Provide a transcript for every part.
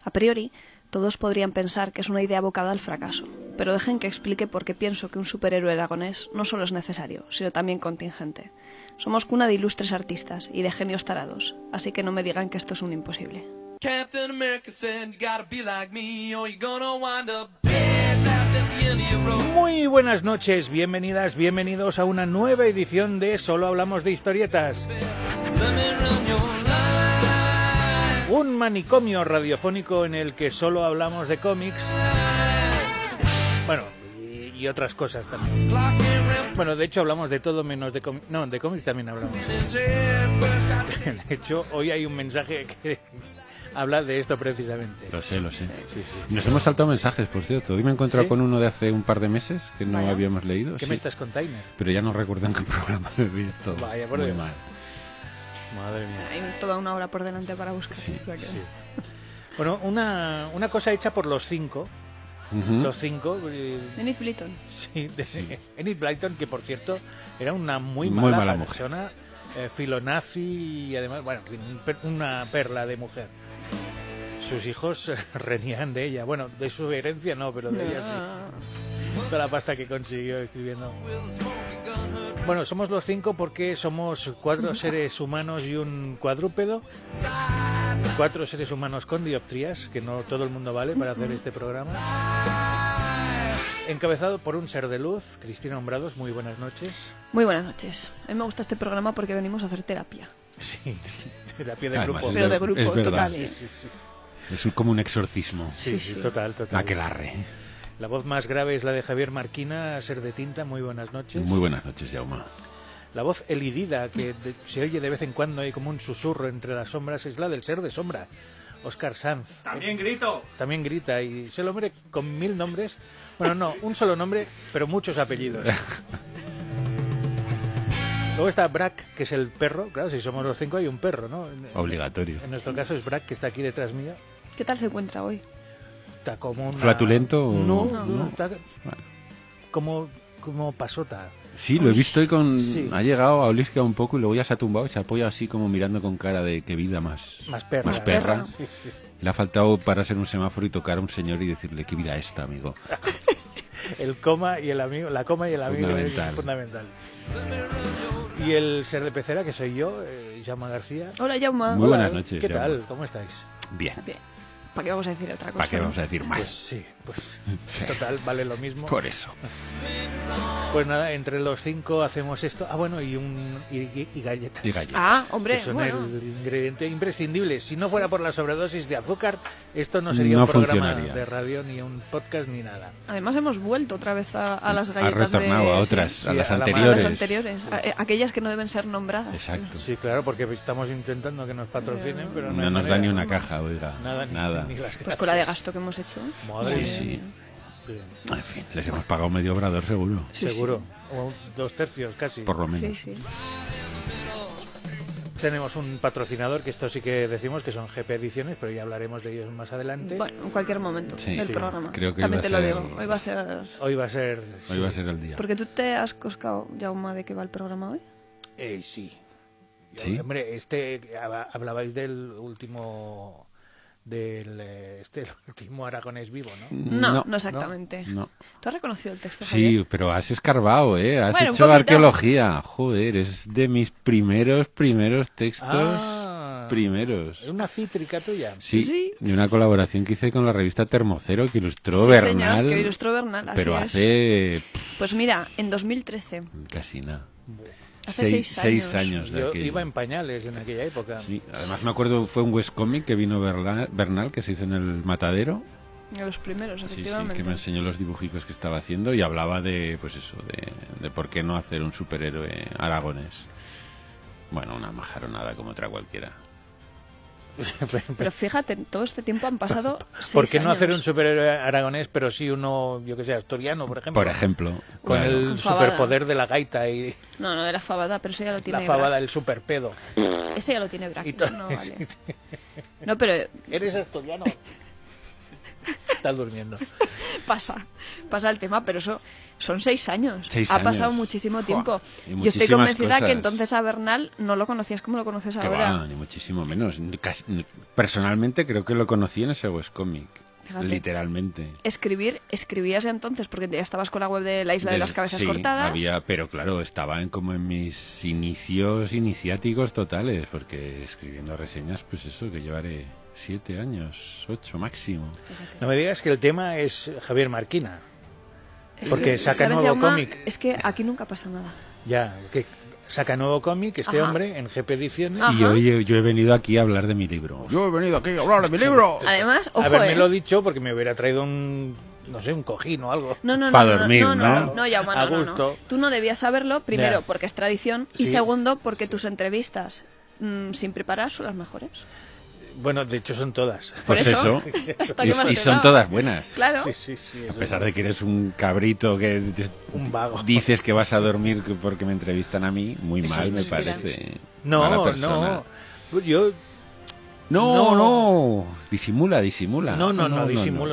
A priori, todos podrían pensar que es una idea abocada al fracaso, pero dejen que explique por qué pienso que un superhéroe aragonés no solo es necesario, sino también contingente. Somos cuna de ilustres artistas y de genios tarados, así que no me digan que esto es un imposible. Captain America said you gotta be like me or you're gonna wind up dead last at the end of your road. Muy buenas noches, bienvenidas, bienvenidos a una nueva edición de Solo Hablamos de Historietas. Let me run your life. Un manicomio radiofónico en el que solo hablamos de cómics. Bueno, y otras cosas también. Clock and rep Bueno, de hecho hablamos de todo menos de cómics. No, de cómics también hablamos. his head first got De hecho, hoy hay un mensaje que habla de esto precisamente. Lo sé. Sí. Nos hemos saltado mensajes, por cierto. Hoy me he encontrado ¿Sí? con uno de hace un par de meses que no Vaya. habíamos leído. ¿Qué sí. me estás contando? Pero ya no recuerdo en qué programa lo he visto. Vaya, por Muy Dios. mal. Madre mía. Hay toda una hora por delante para buscar. Sí, o sea que- Sí. Bueno, una cosa hecha por los cinco. Ujú. Los cinco. Dennis Blyton. Sí, de Enid Blyton, que por cierto era una muy Muy mala, mala mujer. persona, filonazi y además, bueno, en fin, una perla de mujer. Sus hijos reniegan de ella. Bueno, de su herencia no, pero de ella sí. Toda la pasta que consiguió escribiendo. Bueno, somos los cinco porque somos 4 seres humanos y un cuadrúpedo. 4 seres humanos con dioptrías, que no todo el mundo vale para hacer este programa. Encabezado por un ser de luz, Cristina Hombrados. Muy buenas noches. Muy buenas noches. A mí me gusta este programa porque venimos a hacer terapia. Sí, terapia de Además, grupo. Pero de grupo, es verdad. total. Sí. Es como un exorcismo. Sí, Sí. total. Aquelarre. La voz más grave es la de Javier Marquina, ser de tinta. Muy buenas noches. Muy buenas noches, Jaume. La voz elidida, que se oye de vez en cuando hay como un susurro entre las sombras, es la del ser de sombra, Óscar Sanz. También grito. También grita y es el hombre con 1000 nombres. Bueno, no, un solo nombre, pero muchos apellidos. Luego está Brack, que es el perro. Claro, si somos los 5 hay un perro, ¿no? Obligatorio. En nuestro caso es Brack, que está aquí detrás mío. ¿Qué tal se encuentra hoy? Está como una... ¿Flatulento o No, no? está como pasota. Sí, lo he visto hoy con... Sí. Ha llegado a olisquear un poco y luego ya se ha tumbado y se ha apoyado así como mirando con cara de qué vida más... Más perra. Más perra. Sí. Le ha faltado para ser un semáforo y tocar a un señor y decirle qué vida esta, amigo. El coma y el amigo, la coma y el amigo Fundamental. es fundamental. Y el ser de pecera, que soy yo, Jaume García. Hola, Jaume. Muy Hola, buenas noches, ¿Qué Jaume. tal? ¿Cómo estáis? Bien. Bien. ¿Para qué vamos a decir otra cosa? ¿Para qué no? vamos a decir más? Pues sí, pues total, vale lo mismo. Por eso. Pues nada, entre los 5 hacemos esto. Ah, bueno, y galletas. Y galletas. Ah, hombre, Que son bueno. el ingrediente imprescindible. Si no fuera por la sobredosis de azúcar, esto no sería No un programa funcionaría. de radio, ni un podcast, ni nada. Además hemos vuelto otra vez a las Ha galletas retornado a de... otras, sí, a las a la- A las anteriores. anteriores. Aquellas que no deben ser nombradas. Exacto. Sí, claro, porque estamos intentando que nos patrocinen, pero no No hay nos da manera. ni una caja, oiga. Nada, ni las Pues con la de gasto que hemos hecho. Madre Sí, mía. sí. En fin, les hemos pagado medio obrador seguro. Sí, Seguro. O 2/3 casi. Por lo menos. Sí. Tenemos un patrocinador, que esto sí que decimos que son GP Ediciones, pero ya hablaremos de ellos más adelante. Bueno, en cualquier momento Sí, del sí. programa. Creo que También hoy te va lo a ser- digo. Hoy va a ser... Hoy va a ser... Hoy va a ser el día. Porque tú te has coscado, Jaume, de qué va el programa hoy. Sí. ¿Sí? Hombre, hablabais del último... el último aragonés vivo, ¿no? No exactamente. No. ¿Tú has reconocido el texto, Javier? Sí, pero has escarbado, ¿eh? Has Bueno, un hecho poquito. arqueología. Joder, es de mis primeros textos. Ah. Primeros. ¿Es una cítrica tuya? Sí, Sí. de una colaboración que hice con la revista Termocero que ilustró Sí, Bernal. señor, que ilustró Bernal, así pero es. hace Pues mira, en 2013, casi nada. hace 6 años. años de Yo aquello. iba en pañales en aquella época. Sí, además me acuerdo, fue un webcomic que vino Bernal, que se hizo en el Matadero. De los primeros, Sí, sí, efectivamente. que me enseñó los dibujicos que estaba haciendo y hablaba de, pues eso, de por qué no hacer un superhéroe aragonés. Bueno, una majaronada como otra cualquiera. Pero fíjate, todo este tiempo han pasado 6 ¿Por qué no años. hacer un superhéroe aragonés, pero sí uno, yo que sé, asturiano, por ejemplo? Por ejemplo. Con claro. el Con fabada. superpoder de la gaita y No, de la fabada, pero eso ya lo tiene la fabada, Brack. el superpedo. Ese ya lo tiene Brack, Y to- no vale. No, pero ¿Eres asturiano? Estás durmiendo. pasa el tema, pero eso son 6 años. 6 ha años. pasado muchísimo tiempo. Y Yo estoy muchísimas convencida cosas. que entonces a Bernal no lo conocías como lo conoces Que ahora. va, ni muchísimo menos. Personalmente creo que lo conocí en ese webcomic. Fíjate. Literalmente. Escribías entonces, porque ya estabas con la web de la Isla de las Cabezas Sí, Cortadas. pero claro, estaba como en mis inicios iniciáticos totales, porque escribiendo reseñas, pues eso, que llevaré 7 años, 8 máximo. No me digas que el tema es Javier Marquina. Es porque que, saca ¿sabes, nuevo Jaume? cómic. Es que aquí nunca pasa nada. Ya, es que saca nuevo cómic este Ajá. hombre en GP Ediciones. Ajá. Y hoy yo he venido aquí a hablar de mi libro. Yo he venido aquí a hablar de mi libro. Además, ojo, Habérmelo dicho porque me hubiera traído un cojín o algo. No, Pa' dormir, ¿no? No, Jaume, A no. gusto. Tú no debías saberlo, primero, Ya. porque es tradición, y Sí. segundo, porque tus entrevistas sin preparar son las mejores. Bueno, de hecho son todas. Por Pues eso. eso. Hasta que me has Y son pegado. todas buenas. Claro. Sí, A eso pesar es de que eres un cabrito que un vago. dices que vas a dormir porque me entrevistan a mí, muy Eso mal es me mentira. parece. Mala No, persona. no. Yo No. Disimula.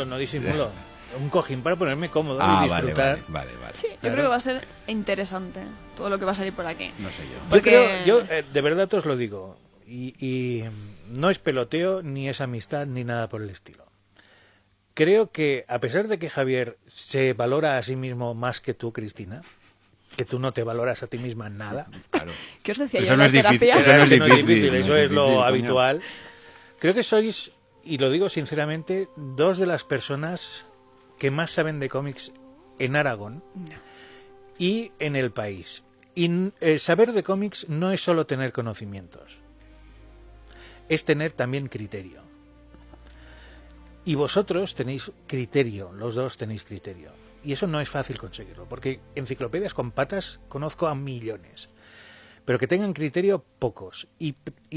no disimulo. Un cojín para ponerme cómodo Ah, y vale, disfrutar. vale. Sí, yo Claro. creo que va a ser interesante todo lo que va a salir por aquí. No sé yo. Yo Porque- creo, de verdad te os lo digo, y no es peloteo, ni es amistad, ni nada por el estilo. Creo que, a pesar de que Javier se valora a sí mismo más que tú, Cristina, que tú no te valoras a ti misma en nada, Claro. ¿Qué os decía Eso yo en no la es difícil, terapia? eso no es que no es difícil, difícil, no es eso es difícil, lo coño. habitual. Creo que sois, y lo digo sinceramente, dos de las personas que más saben de cómics en Aragón y en el país. Y saber de cómics no es solo tener conocimientos, es tener también criterio. Y vosotros tenéis criterio, los dos tenéis criterio. Y eso no es fácil conseguirlo, porque enciclopedias con patas conozco a millones. Pero que tengan criterio, pocos. Y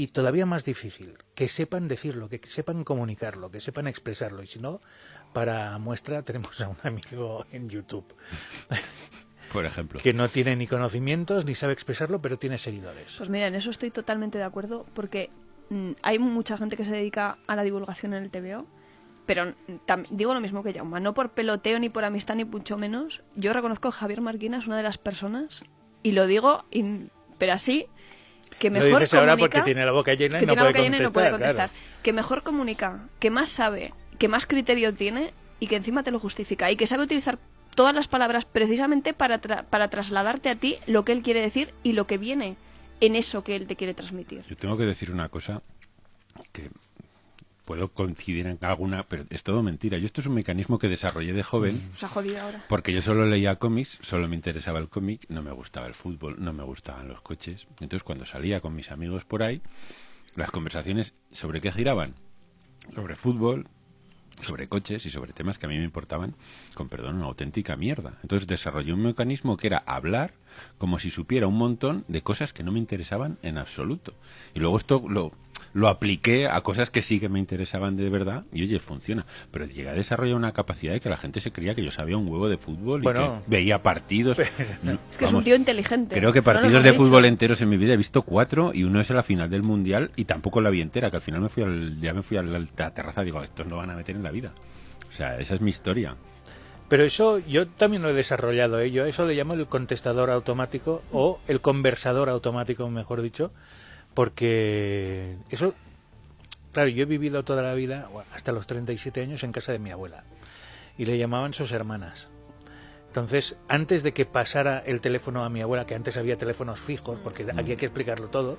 todavía más difícil, que sepan decirlo, que sepan comunicarlo, que sepan expresarlo. Y si no, para muestra tenemos a un amigo en YouTube Por ejemplo. que no tiene ni conocimientos ni sabe expresarlo, pero tiene seguidores. Pues mira, en eso estoy totalmente de acuerdo, porque hay mucha gente que se dedica a la divulgación en el TVO, pero digo lo mismo que Jaume, no por peloteo ni por amistad ni mucho menos. Yo reconozco que Javier Marquina es una de las personas, y lo digo, pero así, que Lo mejor dices ahora comunica, porque tiene la boca llena y que no tiene la puede boca llena y no puede contestar, contestar, que mejor comunica, que más sabe, que más criterio tiene y que encima te lo justifica y que sabe utilizar todas las palabras precisamente para trasladarte a ti lo que él quiere decir y lo que viene en eso que él te quiere transmitir. Yo tengo que decir una cosa que puedo coincidir en alguna, pero es todo mentira. Yo esto es un mecanismo que desarrollé de joven. Se ha jodido ahora. Porque yo solo leía cómics, solo me interesaba el cómic, no me gustaba el fútbol, no me gustaban los coches. Entonces, cuando salía con mis amigos por ahí, las conversaciones ¿sobre qué giraban? Sobre fútbol, sobre coches y sobre temas que a mí me importaban, con perdón, una auténtica mierda. Entonces desarrollé un mecanismo que era hablar como si supiera un montón de cosas que no me interesaban en absoluto. Y luego esto lo apliqué a cosas que sí que me interesaban de verdad y oye, funciona. Pero llegué a desarrollar una capacidad de que la gente se creía que yo sabía un huevo de fútbol Bueno, y que veía partidos. Es que es un Vamos, tío inteligente. creo que ¿no lo partidos hemos de dicho? fútbol enteros en mi vida he visto 4 y uno es en la final del Mundial y tampoco la vi entera, que al final ya me fui a la terraza y digo, estos no van a meter en la vida. O sea, esa es mi historia. Pero eso yo también lo he desarrollado. Yo a eso le llamo el contestador automático o el conversador automático, mejor dicho, porque eso, claro, yo he vivido toda la vida, hasta los 37 años, en casa de mi abuela y le llamaban sus hermanas. Entonces, antes de que pasara el teléfono a mi abuela, que antes había teléfonos fijos, porque aquí hay que explicarlo todo,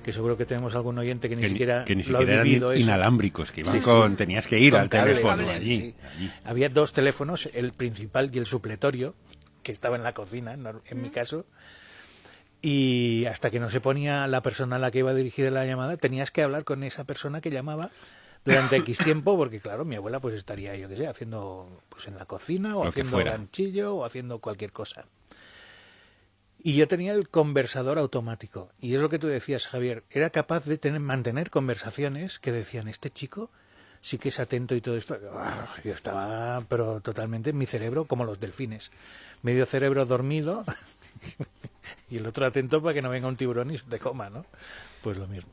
que seguro que tenemos algún oyente que ni siquiera lo ha eran vivido eso. inalámbricos, que iban Sí, con... sí. Tenías que ir Con al cable, teléfono cable, allí. sí. Había dos teléfonos, el principal y el supletorio, que estaba en la cocina, en mi caso, y hasta que no se ponía la persona a la que iba dirigida la llamada, tenías que hablar con esa persona que llamaba durante X tiempo, porque claro, mi abuela pues estaría, yo qué sé, haciendo pues en la cocina, o Lo que haciendo fuera. ganchillo, o haciendo cualquier cosa. Y yo tenía el conversador automático. Y es lo que tú decías, Javier. Era capaz de mantener conversaciones que decían, este chico sí que es atento y todo esto. Yo estaba, pero totalmente en mi cerebro, como los delfines. Medio cerebro dormido y el otro atento para que no venga un tiburón y se te coma, ¿no? Pues lo mismo.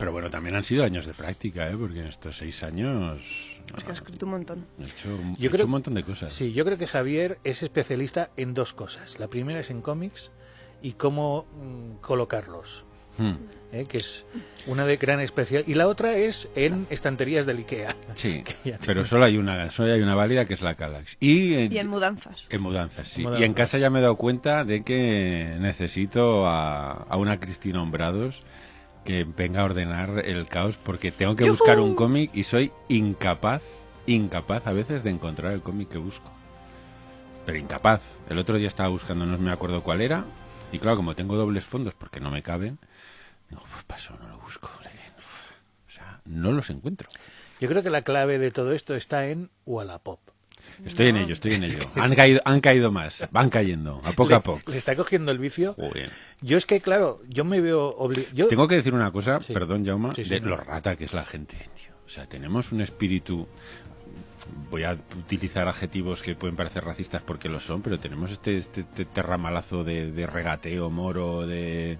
Pero bueno, también han sido años de práctica, porque en estos 6 años Es que has escrito un montón. he hecho, Yo he creo- hecho un montón de cosas. Sí, yo creo que Javier es especialista en 2 cosas. La primera es en cómics y cómo colocarlos, que es una de gran especial. Y la otra es en estanterías del Ikea. Sí, Que ya pero solo hay una válida que es la Kallax. Y Y en mudanzas. en mudanzas, sí. Mudanzas. Y en casa ya me he dado cuenta de que necesito a una Cristina Hombrados que venga a ordenar el caos, porque tengo que ¡Yujú! buscar un cómic y soy incapaz a veces de encontrar el cómic que busco. Pero incapaz. El otro día estaba buscando, no me acuerdo cuál era, y claro, como tengo dobles fondos porque no me caben, digo, pues paso, no lo busco. O sea, no los encuentro. Yo creo que la clave de todo esto está en Wallapop. Estoy en ello. Han caído más, van cayendo, a poco a poco. Le está cogiendo el vicio. Joder. Yo es que, claro, yo me veo obligado. Tengo que decir una cosa, Sí. perdón, Jaume, Sí, sí, de no. lo rata que es la gente, tío. O sea, tenemos un espíritu... Voy a utilizar adjetivos que pueden parecer racistas porque lo son, pero tenemos este terramalazo de regateo, moro, de...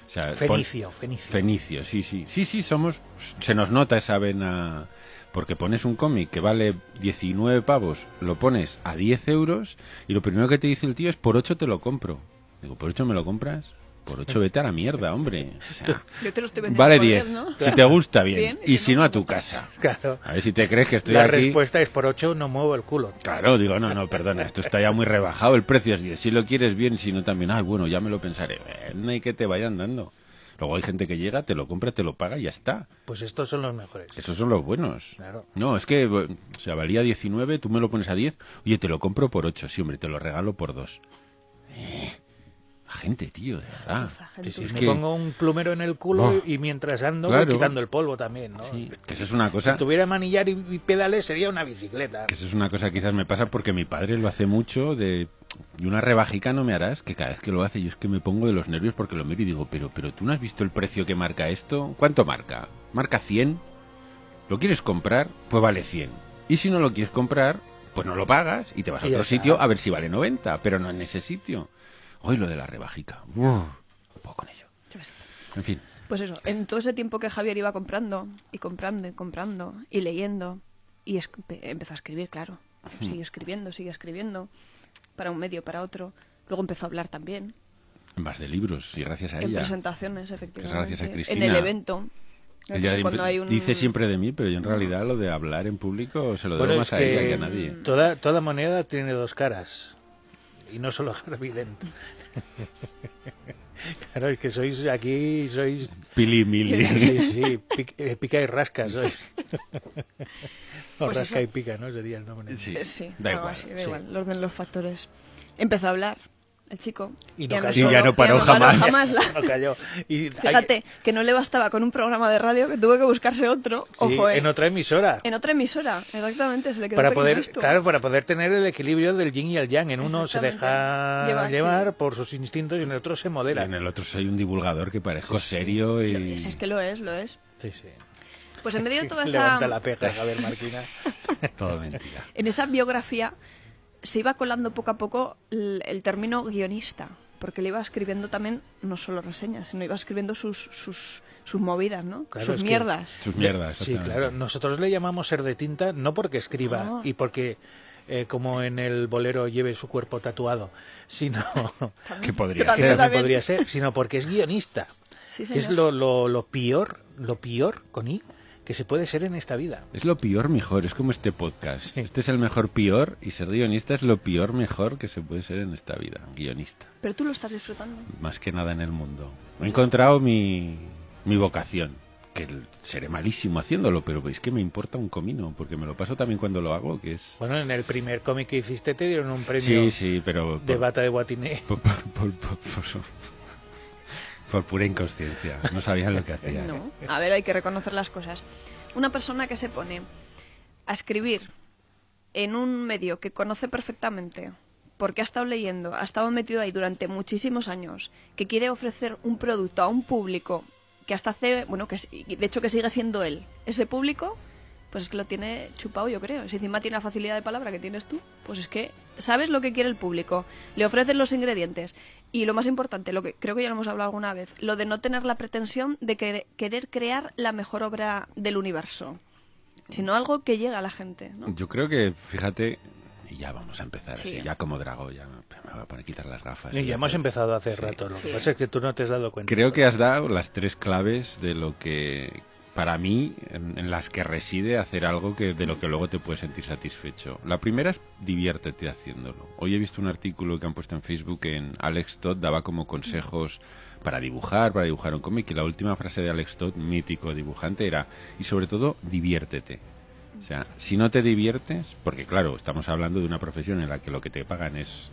O sea, Fenicio. Fenicio, sí. Sí, somos... Se nos nota esa vena... Porque pones un cómic que vale 19 pavos, lo pones a 10 euros y lo primero que te dice el tío es por 8 te lo compro. Digo, ¿por 8 me lo compras? Por 8 vete a la mierda, hombre. O sea, Yo te lo estoy vendiendo vale por 10. 10, ¿no? Si te gusta, bien. Bien, Y si no, a tu casa. Claro. A ver si te crees que estoy La aquí... respuesta es por 8 no muevo el culo. Claro, digo, no, perdona, esto está ya muy rebajado, el precio es 10. Si lo quieres bien, si no también, bueno, ya me lo pensaré. No hay que te vayan dando. Luego hay gente que llega, te lo compra, te lo paga y ya está. Pues estos son los mejores. Esos son los buenos. Claro. No, es que, o sea, valía 19, tú me lo pones a 10, oye, te lo compro por 8, sí, hombre, te lo regalo por 2. La gente, tío, de verdad. Sí, sí, Es me que- pongo un plumero en el culo Oh, y mientras ando claro. voy quitando el polvo también, ¿no? Sí, que eso es una cosa... Si tuviera manillar y pedales sería una bicicleta. Que eso es una cosa que quizás me pasa porque mi padre lo hace mucho y una rebajica no me harás, que cada vez que lo hace yo es que me pongo de los nervios porque lo miro y digo, pero tú no has visto el precio que marca esto. ¿Cuánto marca? ¿Marca 100? ¿Lo quieres comprar? Pues vale 100. Y si no lo quieres comprar, pues no lo pagas y te vas a Y ya otro está. sitio a ver si vale 90, pero no en ese sitio. Hoy lo de la rebajica. Un poco con ello. En fin. Pues eso, en todo ese tiempo que Javier iba comprando y comprando y leyendo y empezó a escribir, claro. Sigue escribiendo para un medio, para otro. Luego empezó a hablar también Más de libros y gracias a en ella. presentaciones, efectivamente. gracias a Cristina. En el evento. Ella Cuando hay un... dice siempre de mí, pero yo en realidad lo de hablar en público se lo debo Bueno, más es a ella que que a nadie. toda moneda tiene 2 caras. Y no solo Harvey Dent. Claro, es que sois Pili mili. Sí, pica y rasca sois. O Pues rasca eso. y pica, ¿no? Sería el nombre. Sí, Sí, da algo igual. así, da sí. igual, el orden de los factores. Empezó a hablar el chico. Y no a cayó. Y ya no paró jamás. No cayó. Y Fíjate, que no le bastaba con un programa de radio, que tuvo que buscarse otro. sí, Ojo, en otra emisora. en otra emisora, exactamente, se le quedó Para pequeño poder, esto. claro, para poder tener el equilibrio del yin y el yang. En uno se Exactamente. deja Llevar, sí. por sus instintos y en el otro se Y modera. en el otro soy un divulgador que parezco serio y... Es que lo es. Sí, sí. Pues en medio de toda Levanta esa... la ceja, Javier Marquina. Todo mentira. En esa biografía se iba colando poco a poco el término guionista, porque le iba escribiendo también no solo reseñas, sino iba escribiendo sus movidas, ¿no? Claro, sus es que- mierdas. Sus mierdas. Sí, exactamente. claro. Nosotros le llamamos ser de tinta no porque escriba Ah. y porque, como en el bolero, lleve su cuerpo tatuado, sino ¿Qué podría También, ser? también. podría ser, sino porque es guionista. Sí, Que es señor. lo peor con I que se puede ser en esta vida. Es lo peor mejor, es como este podcast. Sí. Este es el mejor peor y ser guionista es lo peor mejor que se puede ser en esta vida. Guionista. Pero tú lo estás disfrutando. Más que nada en el mundo. He encontrado mi vocación. Que seré malísimo haciéndolo, pero veis que me importa un comino, porque me lo paso también cuando lo hago, que es... Bueno, en el primer cómic que hiciste te dieron un premio Sí, sí, pero... de bata de Guatiné. Por pura inconsciencia. No sabían lo que hacían. No. A ver, hay que reconocer las cosas. Una persona que se pone a escribir en un medio que conoce perfectamente, porque ha estado leyendo, ha estado metido ahí durante muchísimos años, que quiere ofrecer un producto a un público que hasta hace, bueno, de hecho que sigue siendo él, ese público, pues es que lo tiene chupado, yo creo. Si encima tiene la facilidad de palabra que tienes tú, pues es que sabes lo que quiere el público, le ofreces los ingredientes. Y lo más importante, lo que creo que ya lo hemos hablado alguna vez, lo de no tener la pretensión de querer crear la mejor obra del universo, sino algo que llega a la gente, ¿no? Yo creo que, fíjate, y ya vamos a empezar Sí. así, ya como Drago, ya me voy a poner a quitar las gafas. Y ya hemos empezado hace rato, lo que pasa es que tú no te has dado cuenta. Creo que has dado las 3 claves de lo que, para mí, en las que reside hacer algo de lo que luego te puedes sentir satisfecho. La primera es diviértete haciéndolo. Hoy he visto un artículo que han puesto en Facebook en Alex Todd, daba como consejos para dibujar un cómic, y la última frase de Alex Todd, mítico dibujante, era, y sobre todo, diviértete. O sea, si no te diviertes, porque claro, estamos hablando de una profesión en la que lo que te pagan es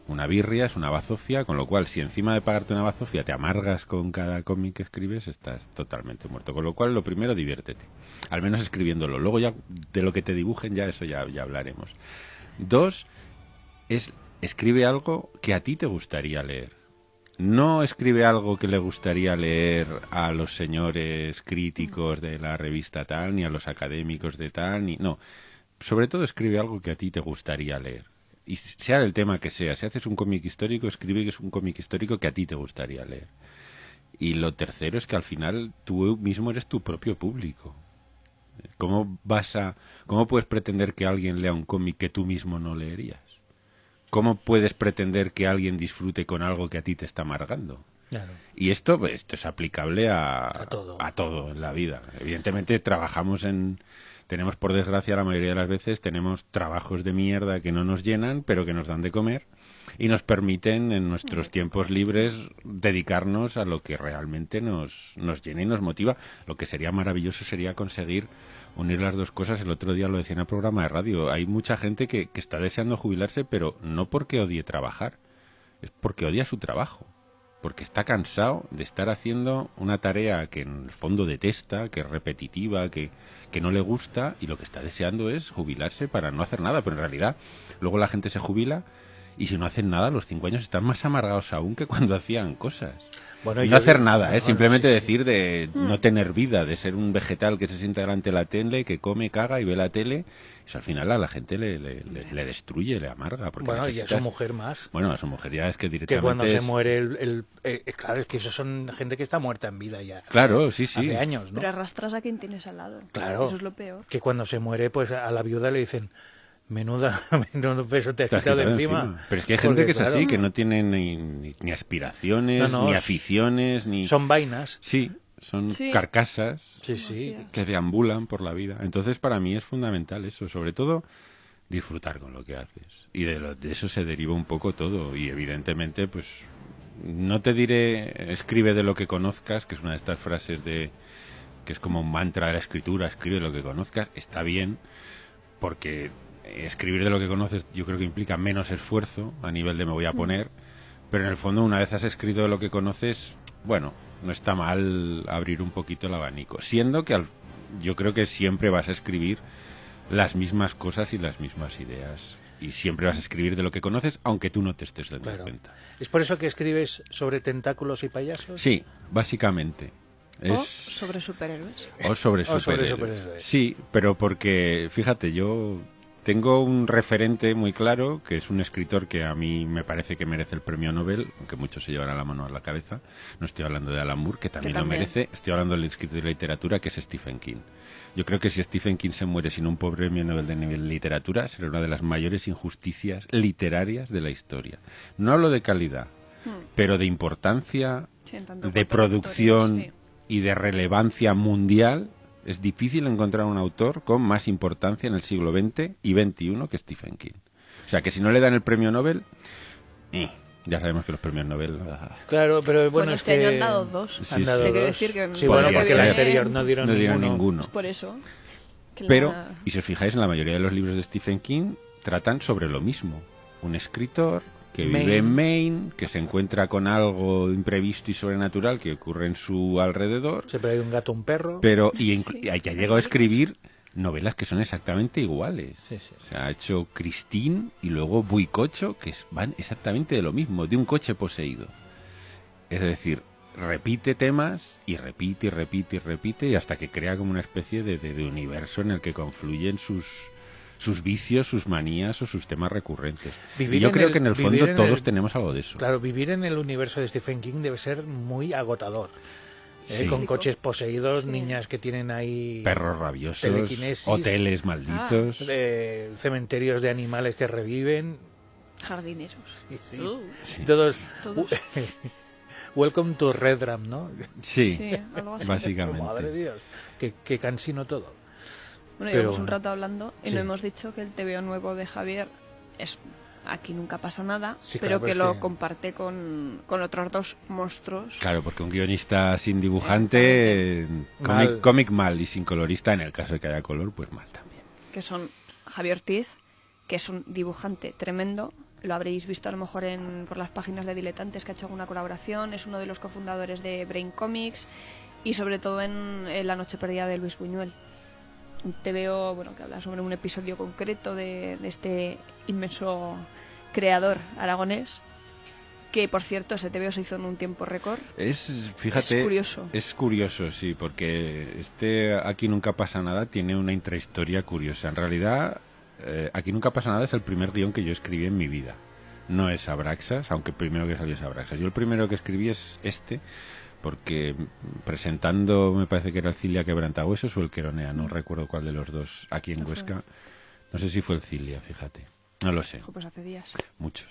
una birria, es una bazofia, con lo cual si encima de pagarte una bazofia te amargas con cada cómic que escribes, estás totalmente muerto. Con lo cual, lo primero, diviértete, al menos escribiéndolo. Luego ya de lo que te dibujen, ya eso ya hablaremos. 2, escribe algo que a ti te gustaría leer. No escribe algo que le gustaría leer a los señores críticos de la revista tal, ni a los académicos de tal, no. Sobre todo escribe algo que a ti te gustaría leer. Y sea el tema que sea, si haces un cómic histórico, escribe que es un cómic histórico que a ti te gustaría leer. Y lo tercero es que al final tú mismo eres tu propio público. ¿Cómo puedes pretender que alguien lea un cómic que tú mismo no leerías? ¿Cómo puedes pretender que alguien disfrute con algo que a ti te está amargando? Claro. Y esto es aplicable a todo en la vida. Evidentemente tenemos, por desgracia, la mayoría de las veces tenemos trabajos de mierda que no nos llenan, pero que nos dan de comer y nos permiten en nuestros tiempos libres dedicarnos a lo que realmente nos llena y nos motiva. Lo que sería maravilloso sería conseguir unir las dos cosas. El otro día lo decía en el programa de radio. Hay mucha gente que está deseando jubilarse, pero no porque odie trabajar, es porque odia su trabajo. Porque está cansado de estar haciendo una tarea que en el fondo detesta, que es repetitiva, que no le gusta, y lo que está deseando es jubilarse para no hacer nada. Pero en realidad, luego la gente se jubila y si no hacen nada, a los 5 años están más amargados aún que cuando hacían cosas. Bueno, no hacer nada, bueno, simplemente sí. decir de no tener vida, de ser un vegetal que se sienta delante de la tele, que come, caga y ve la tele. Eso al final a la gente le destruye, le amarga. Porque Bueno, y a su mujer más. Bueno, a su mujer ya es que Que directamente cuando se muere claro, es que esos son gente que está muerta en vida ya. Claro, sí. Hace años, ¿no? Pero arrastras a quien tienes al lado. Claro. Eso es lo peor. Que cuando se muere, pues a la viuda le dicen, menudo peso te has Te has quitado de quitado encima. Pero es que hay gente Porque, que es claro, así, que no tiene ni aspiraciones, No, ni aficiones, ni... Son vainas. Sí, son Sí. carcasas Sí. que deambulan por la vida. Entonces, para mí es fundamental eso, sobre todo disfrutar con lo que haces. Y de eso se deriva un poco todo. Y evidentemente, pues, no te diré escribe de lo que conozcas, que es una de estas frases que es como un mantra de la escritura, escribe lo que conozcas. Está bien, porque escribir de lo que conoces yo creo que implica menos esfuerzo a nivel de me voy a poner, pero en el fondo una vez has escrito de lo que conoces, bueno, no está mal abrir un poquito el abanico, siendo que yo creo que siempre vas a escribir las mismas cosas y las mismas ideas, y siempre vas a escribir de lo que conoces aunque tú no te estés dando cuenta. ¿Es por eso que escribes sobre tentáculos y payasos? Sí, básicamente. O sobre superhéroes. O sobre superhéroes. superhéroes. Sí, pero porque, fíjate, yo tengo un referente muy claro, que es un escritor que a mí me parece que merece el premio Nobel, aunque muchos se llevan la mano a la cabeza. No estoy hablando de Alan Moore, que también lo merece. Estoy hablando del escritor de literatura, que es Stephen King. Yo creo que si Stephen King se muere sin un premio Nobel de nivel de literatura, será una de las mayores injusticias literarias de la historia. No hablo de calidad, pero de importancia, Sí, en tanto de cuanto producción lectores, y de relevancia mundial. Es difícil encontrar un autor con más importancia en el siglo XX y XXI que Stephen King. O sea, que si no le dan el premio Nobel, ya sabemos que los premios Nobel... Claro, pero bueno, es este que año han dado 2. Sí, han dado Te quiero dos. decir que Sí, bueno, podría porque ser. la anterior no dieron ninguno. ninguno. Es por eso. Que Pero, la- y si os fijáis, en la mayoría de los libros de Stephen King tratan sobre lo mismo. Un escritor que vive en Maine, que se encuentra con algo imprevisto y sobrenatural que ocurre en su alrededor, Siempre hay un gato, un perro. pero y ha llegado a escribir novelas que son exactamente iguales. Sí. O sea, ha hecho Christine y luego Buicocho, que van exactamente de lo mismo, de un coche poseído. Es decir, repite temas y repite y repite y repite y hasta que crea como una especie de universo en el que confluyen sus vicios, sus manías o sus temas recurrentes. Y yo creo que en el fondo todos tenemos algo de eso. Claro, vivir en el universo de Stephen King debe ser muy agotador. Sí. Con coches poseídos, niñas que tienen ahí perros rabiosos, telequinesis, hoteles malditos, cementerios de animales que reviven, jardineros. Sí. Todos. Welcome to Redram, ¿no? Sí, algo así. básicamente. Madre de Dios, qué cansino todo. Bueno, llevamos un rato hablando y no hemos dicho que el TVO nuevo de Javier es Aquí nunca pasa nada, pero que lo comparte con otros dos monstruos. Claro, porque un guionista sin dibujante, cómic mal y sin colorista, en el caso de que haya color, pues mal también. Que son Javier Ortiz, que es un dibujante tremendo. Lo habréis visto a lo mejor por las páginas de Diletantes, que ha hecho alguna colaboración. Es uno de los cofundadores de Brain Comics y sobre todo en La noche perdida de Luis Buñuel. Un TVO que habla sobre un episodio concreto de este inmenso creador aragonés, que por cierto ese TVO se hizo en un tiempo récord. Fíjate, es curioso. Es curioso, sí, porque Aquí nunca pasa nada tiene una intrahistoria curiosa. En realidad, Aquí nunca pasa nada es el primer guión que yo escribí en mi vida. No es Abraxas, aunque el primero que salió es Abraxas. Yo el primero que escribí es porque presentando, me parece que era el Cilia Quebrantahuesos o el Queronea, no recuerdo cuál de los dos, aquí en Huesca. No sé si fue el Cilia, fíjate. No lo sé. Pues hace días. Muchos.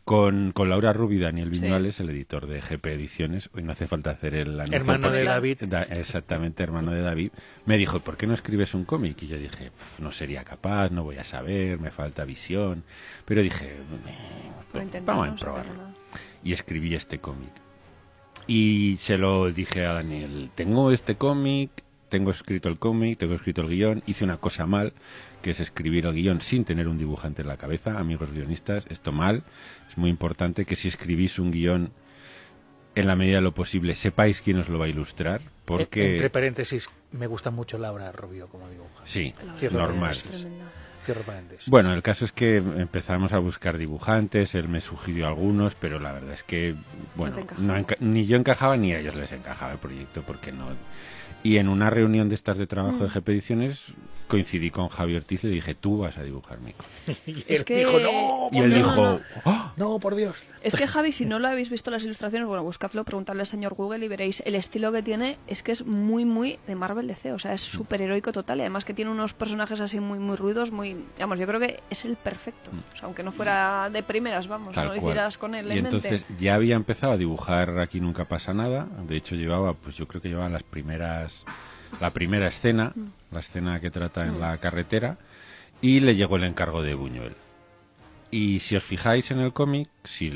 Con Laura Rubí y Daniel Viñuales, el editor de GP Ediciones, hoy no hace falta hacer el anuncio. Hermano de David. Exactamente, hermano de David. Me dijo, ¿por qué no escribes un cómic? Y yo dije, no sería capaz, no voy a saber, me falta visión. Pero dije, vamos a probarlo. Y escribí este cómic. Y se lo dije a Daniel, tengo este cómic, tengo escrito el cómic, tengo escrito el guión, hice una cosa mal, que es escribir el guión sin tener un dibujante en la cabeza. Amigos guionistas, esto mal. Es muy importante que si escribís un guión, en la medida de lo posible, sepáis quién os lo va a ilustrar, porque... Entre paréntesis, me gusta mucho Laura Rubio como dibuja. Sí, normal. Cierro paréntesis. Bueno, el caso es que empezamos a buscar dibujantes, él me sugirió algunos, pero la verdad es que, ni yo encajaba ni a ellos les encajaba el proyecto, porque no... Y en una reunión de estas de trabajo de GP Ediciones coincidí con Javier Ortiz y le dije, tú vas a dibujar mi cómic. Y él dijo, no, y él dijo, ¡oh! No, por Dios. Es que Javi, si no lo habéis visto las ilustraciones, buscadlo, preguntadle al señor Google y veréis el estilo que tiene. Es que es muy, muy de Marvel DC, o sea, es superheroico total y además que tiene unos personajes así muy, muy ruidos, yo creo que es el perfecto. O sea, aunque no fuera de primeras, Tal no lo hicieras con él en mente. Entonces ya había empezado a dibujar Aquí nunca pasa nada. De hecho yo creo que llevaba la primera escena, la escena que trata en la carretera, y le llegó el encargo de Buñuel. Y si os fijáis en el cómic, si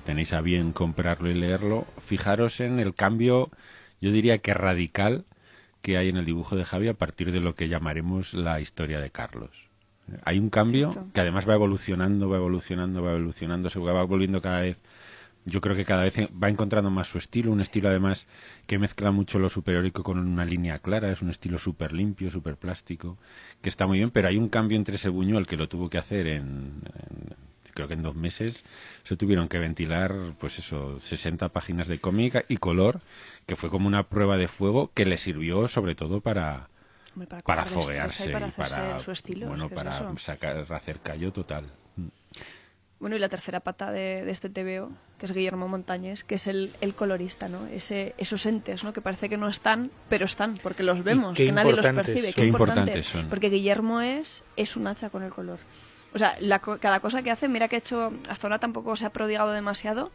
tenéis a bien comprarlo y leerlo, fijaros en el cambio, yo diría que radical, que hay en el dibujo de Javi a partir de lo que llamaremos la historia de Carlos. Hay un cambio que además va evolucionando, se va volviendo cada vez... Yo creo que cada vez va encontrando más su estilo, un estilo además que mezcla mucho lo superheroico con una línea clara, es un estilo súper limpio, súper plástico, que está muy bien, pero hay un cambio entre ese Buñuel que lo tuvo que hacer creo que en 2 meses, se tuvieron que ventilar, 60 páginas de cómic y color, que fue como una prueba de fuego que le sirvió sobre todo para foguearse y para su estilo, para hacer callo total. Bueno, y la tercera pata de este TVO, que es Guillermo Montañés, que es el colorista, ¿no? Esos entes, ¿no? Que parece que no están, pero están, porque los vemos, que nadie los percibe. Qué importantes son. Porque Guillermo es un hacha con el color. O sea, cada cosa que hace, mira que ha hecho, hasta ahora tampoco se ha prodigado demasiado,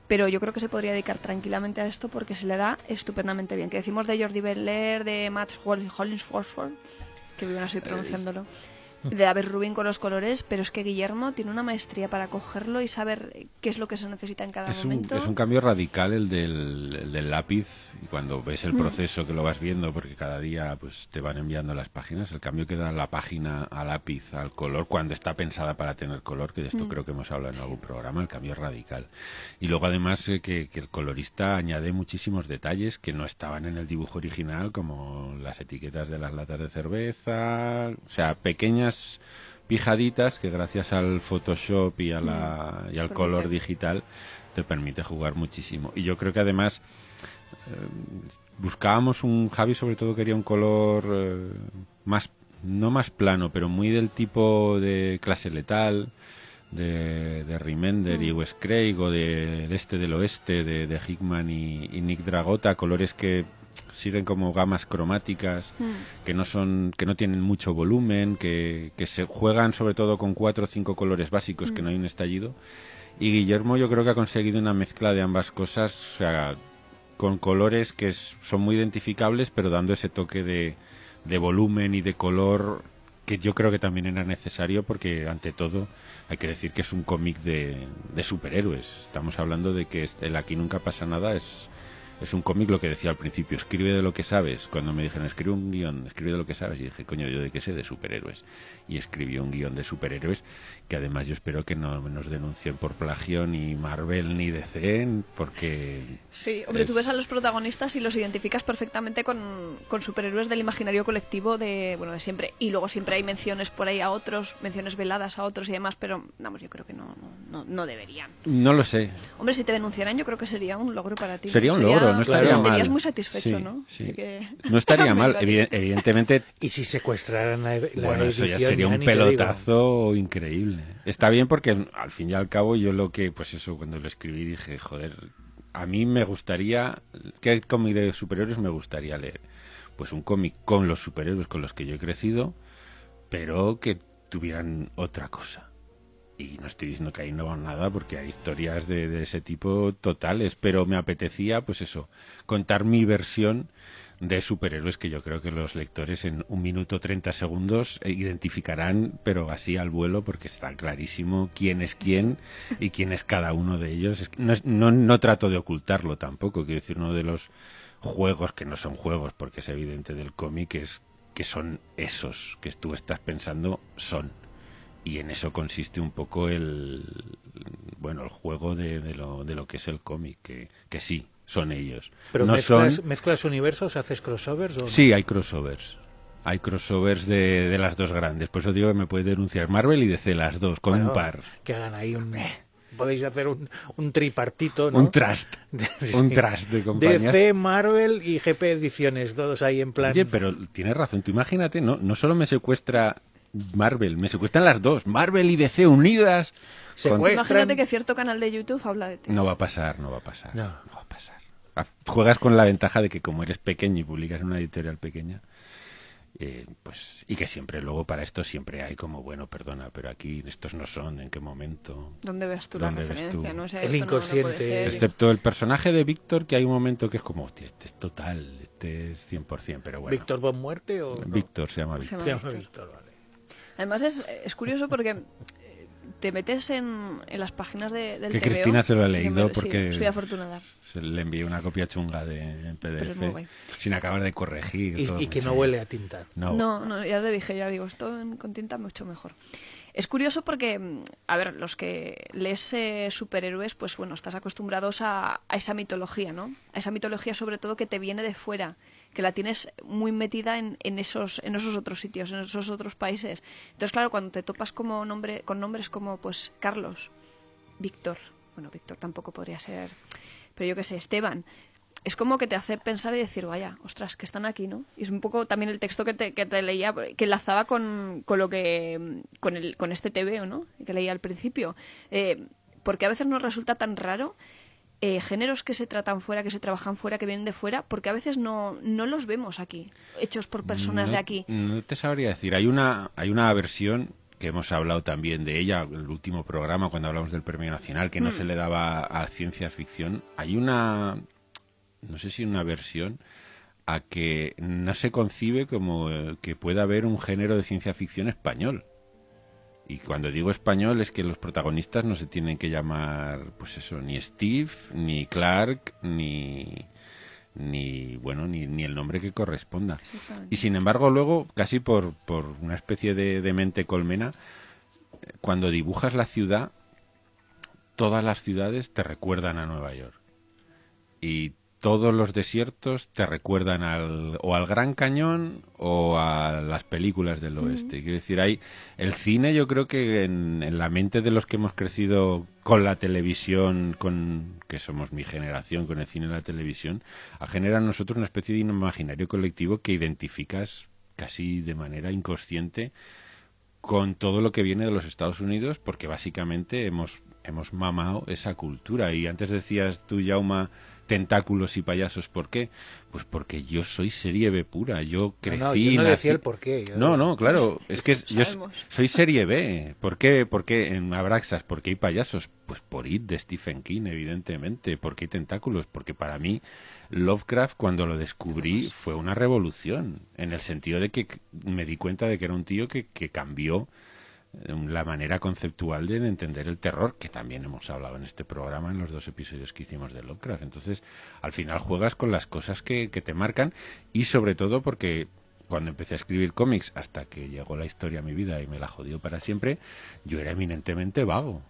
pero yo creo que se podría dedicar tranquilamente a esto porque se le da estupendamente bien. Que decimos de Jordi Belair, de Max Hollingsworth, que bien estoy pronunciándolo, de David Rubin con los colores, pero es que Guillermo tiene una maestría para cogerlo y saber qué es lo que se necesita en cada momento. Es un cambio radical el del lápiz, y cuando ves el proceso que lo vas viendo, porque cada día pues te van enviando las páginas, el cambio que da la página a lápiz, al color, cuando está pensada para tener color, que de esto creo que hemos hablado en algún programa, el cambio es radical. Y luego además que el colorista añade muchísimos detalles que no estaban en el dibujo original, como las etiquetas de las latas de cerveza, o sea, pequeñas pijaditas que gracias al Photoshop y al color digital te permite jugar muchísimo. Y yo creo que además buscábamos Javi sobre todo quería un color más, no más plano, pero muy del tipo de Clase Letal, de Remender y Wes Craig, o del Este del Oeste, de Hickman y Nick Dragota, colores que siguen como gamas cromáticas, que no tienen mucho volumen, que se juegan sobre todo con 4 o 5 colores básicos, que no hay un estallido. Y Guillermo yo creo que ha conseguido una mezcla de ambas cosas, o sea, con colores que son muy identificables, pero dando ese toque de volumen y de color que yo creo que también era necesario, porque ante todo hay que decir que es un cómic de superhéroes. Estamos hablando de que el Aquí Nunca Pasa Nada es un cómic, lo que decía al principio, escribe de lo que sabes. Cuando me dijeron, escribe un guión, escribe de lo que sabes, y dije, coño, ¿yo de qué sé? De superhéroes. Y escribió un guión de superhéroes, que además yo espero que no nos denuncien por plagio ni Marvel ni DC, porque... Sí, hombre, tú ves a los protagonistas y los identificas perfectamente con superhéroes del imaginario colectivo de siempre. Y luego siempre hay menciones por ahí a otros, menciones veladas a otros y demás, pero vamos, yo creo que no deberían. No lo sé. Hombre, si te denunciaran yo creo que sería un logro para ti. Sería un logro, no estaría te mal. sentirías muy satisfecho, Sí, ¿no? sí. Así que... No estaría mal, evidentemente. Y si secuestraran la Bueno, eso ya edición, sería un ni te digo. pelotazo increíble. Está bien porque al fin y al cabo yo cuando lo escribí dije, joder, a mí me gustaría, ¿qué cómic de superhéroes me gustaría leer? Pues un cómic con los superhéroes con los que yo he crecido, pero que tuvieran otra cosa. Y no estoy diciendo que ahí no va nada, porque hay historias de ese tipo totales, pero me apetecía, pues eso, contar mi versión de superhéroes, que yo creo que los lectores en 1 minuto 30 segundos identificarán, pero así al vuelo, porque está clarísimo quién es quién y quién es cada uno de ellos. Es que no trato de ocultarlo tampoco, quiero decir, uno de los juegos, que no son juegos porque es evidente del cómic, es que son esos que tú estás pensando, son. Y en eso consiste un poco el juego de lo que es el cómic, que sí, son ellos. ¿Pero no mezclas universos, haces crossovers? ¿O no? Sí, hay crossovers. Hay crossovers de las dos grandes. Por eso digo que me puede denunciar Marvel y DC, las dos, con un par. Que hagan ahí podéis hacer un tripartito, ¿no? Un trust. Sí. Un trust de compañías. DC, Marvel y GP Ediciones, todos ahí en plan... Oye, pero tienes razón. Tú imagínate, no solo me secuestra Marvel, me secuestran las dos. Marvel y DC unidas. Imagínate que cierto canal de YouTube habla de ti. No va a pasar. No va a pasar. Juegas con la ventaja de que como eres pequeño y publicas en una editorial pequeña, pues, y que siempre luego para esto siempre hay como, bueno, perdona, pero aquí estos no son, ¿en qué momento? ¿Dónde ves tú la referencia? No sé, el inconsciente. Excepto el personaje de Víctor, que hay un momento que es como, hostia, este es total, este es 100%, pero bueno. ¿Víctor Von Muerte o no? Víctor se llama Víctor. Se llama Víctor, vale. Además es curioso porque te metes en las páginas del que TVO. Cristina se lo ha leído porque sí, soy afortunada. Se le envié una copia chunga en Pero es muy guay. PDF sin acabar de corregir. Y que no huele a tinta. No, ya le dije, esto con tinta mucho mejor. Es curioso porque, a ver, los que lees superhéroes, pues bueno, estás acostumbrados a esa mitología, ¿no? A esa mitología sobre todo que te viene de fuera, que la tienes muy metida en esos otros sitios, en esos otros países. Entonces, claro, cuando te topas con nombres como, pues, Carlos, Víctor, bueno, Víctor tampoco podría ser, pero yo qué sé, Esteban, es como que te hace pensar y decir, vaya, ostras, que están aquí, ¿no? Y es un poco también el texto que te leía, que enlazaba con este TVO, ¿no? Que leía al principio. Porque a veces nos resulta tan raro géneros que se tratan fuera, que se trabajan fuera, que vienen de fuera, porque a veces no los vemos aquí, hechos por personas de aquí. No te sabría decir. Hay una versión que hemos hablado también de ella en el último programa cuando hablamos del Premio Nacional, que no se le daba a ciencia ficción. Hay una, no sé si una versión a que no se concibe como que pueda haber un género de ciencia ficción español. Y cuando digo español es que los protagonistas no se tienen que llamar, pues eso, ni Steve, ni Clark, ni el nombre que corresponda. Y sin embargo luego, casi por una especie de mente colmena, cuando dibujas la ciudad, todas las ciudades te recuerdan a Nueva York. Y todos los desiertos te recuerdan o al Gran Cañón o a las películas del oeste. Quiero decir, el cine, yo creo que en la mente de los que hemos crecido con la televisión, que somos mi generación, con el cine y la televisión, genera en nosotros una especie de imaginario colectivo que identificas casi de manera inconsciente con todo lo que viene de los Estados Unidos, porque básicamente hemos mamado esa cultura. Y antes decías tú, Jaume, tentáculos y payasos, ¿por qué? Pues porque yo soy serie B pura, yo crecí... yo no decía el por qué. No, claro, es que yo soy serie B. ¿Por qué en Abraxas? ¿Por qué hay payasos? Pues por It de Stephen King, evidentemente. ¿Por qué hay tentáculos? Porque para mí Lovecraft, cuando lo descubrí, fue una revolución, en el sentido de que me di cuenta de que era un tío que cambió la manera conceptual de entender el terror, que también hemos hablado en este programa en los 2 episodios que hicimos de Lovecraft. Entonces, al final juegas con las cosas que te marcan, y sobre todo porque cuando empecé a escribir cómics, hasta que llegó la historia a mi vida y me la jodió para siempre, yo era eminentemente vago,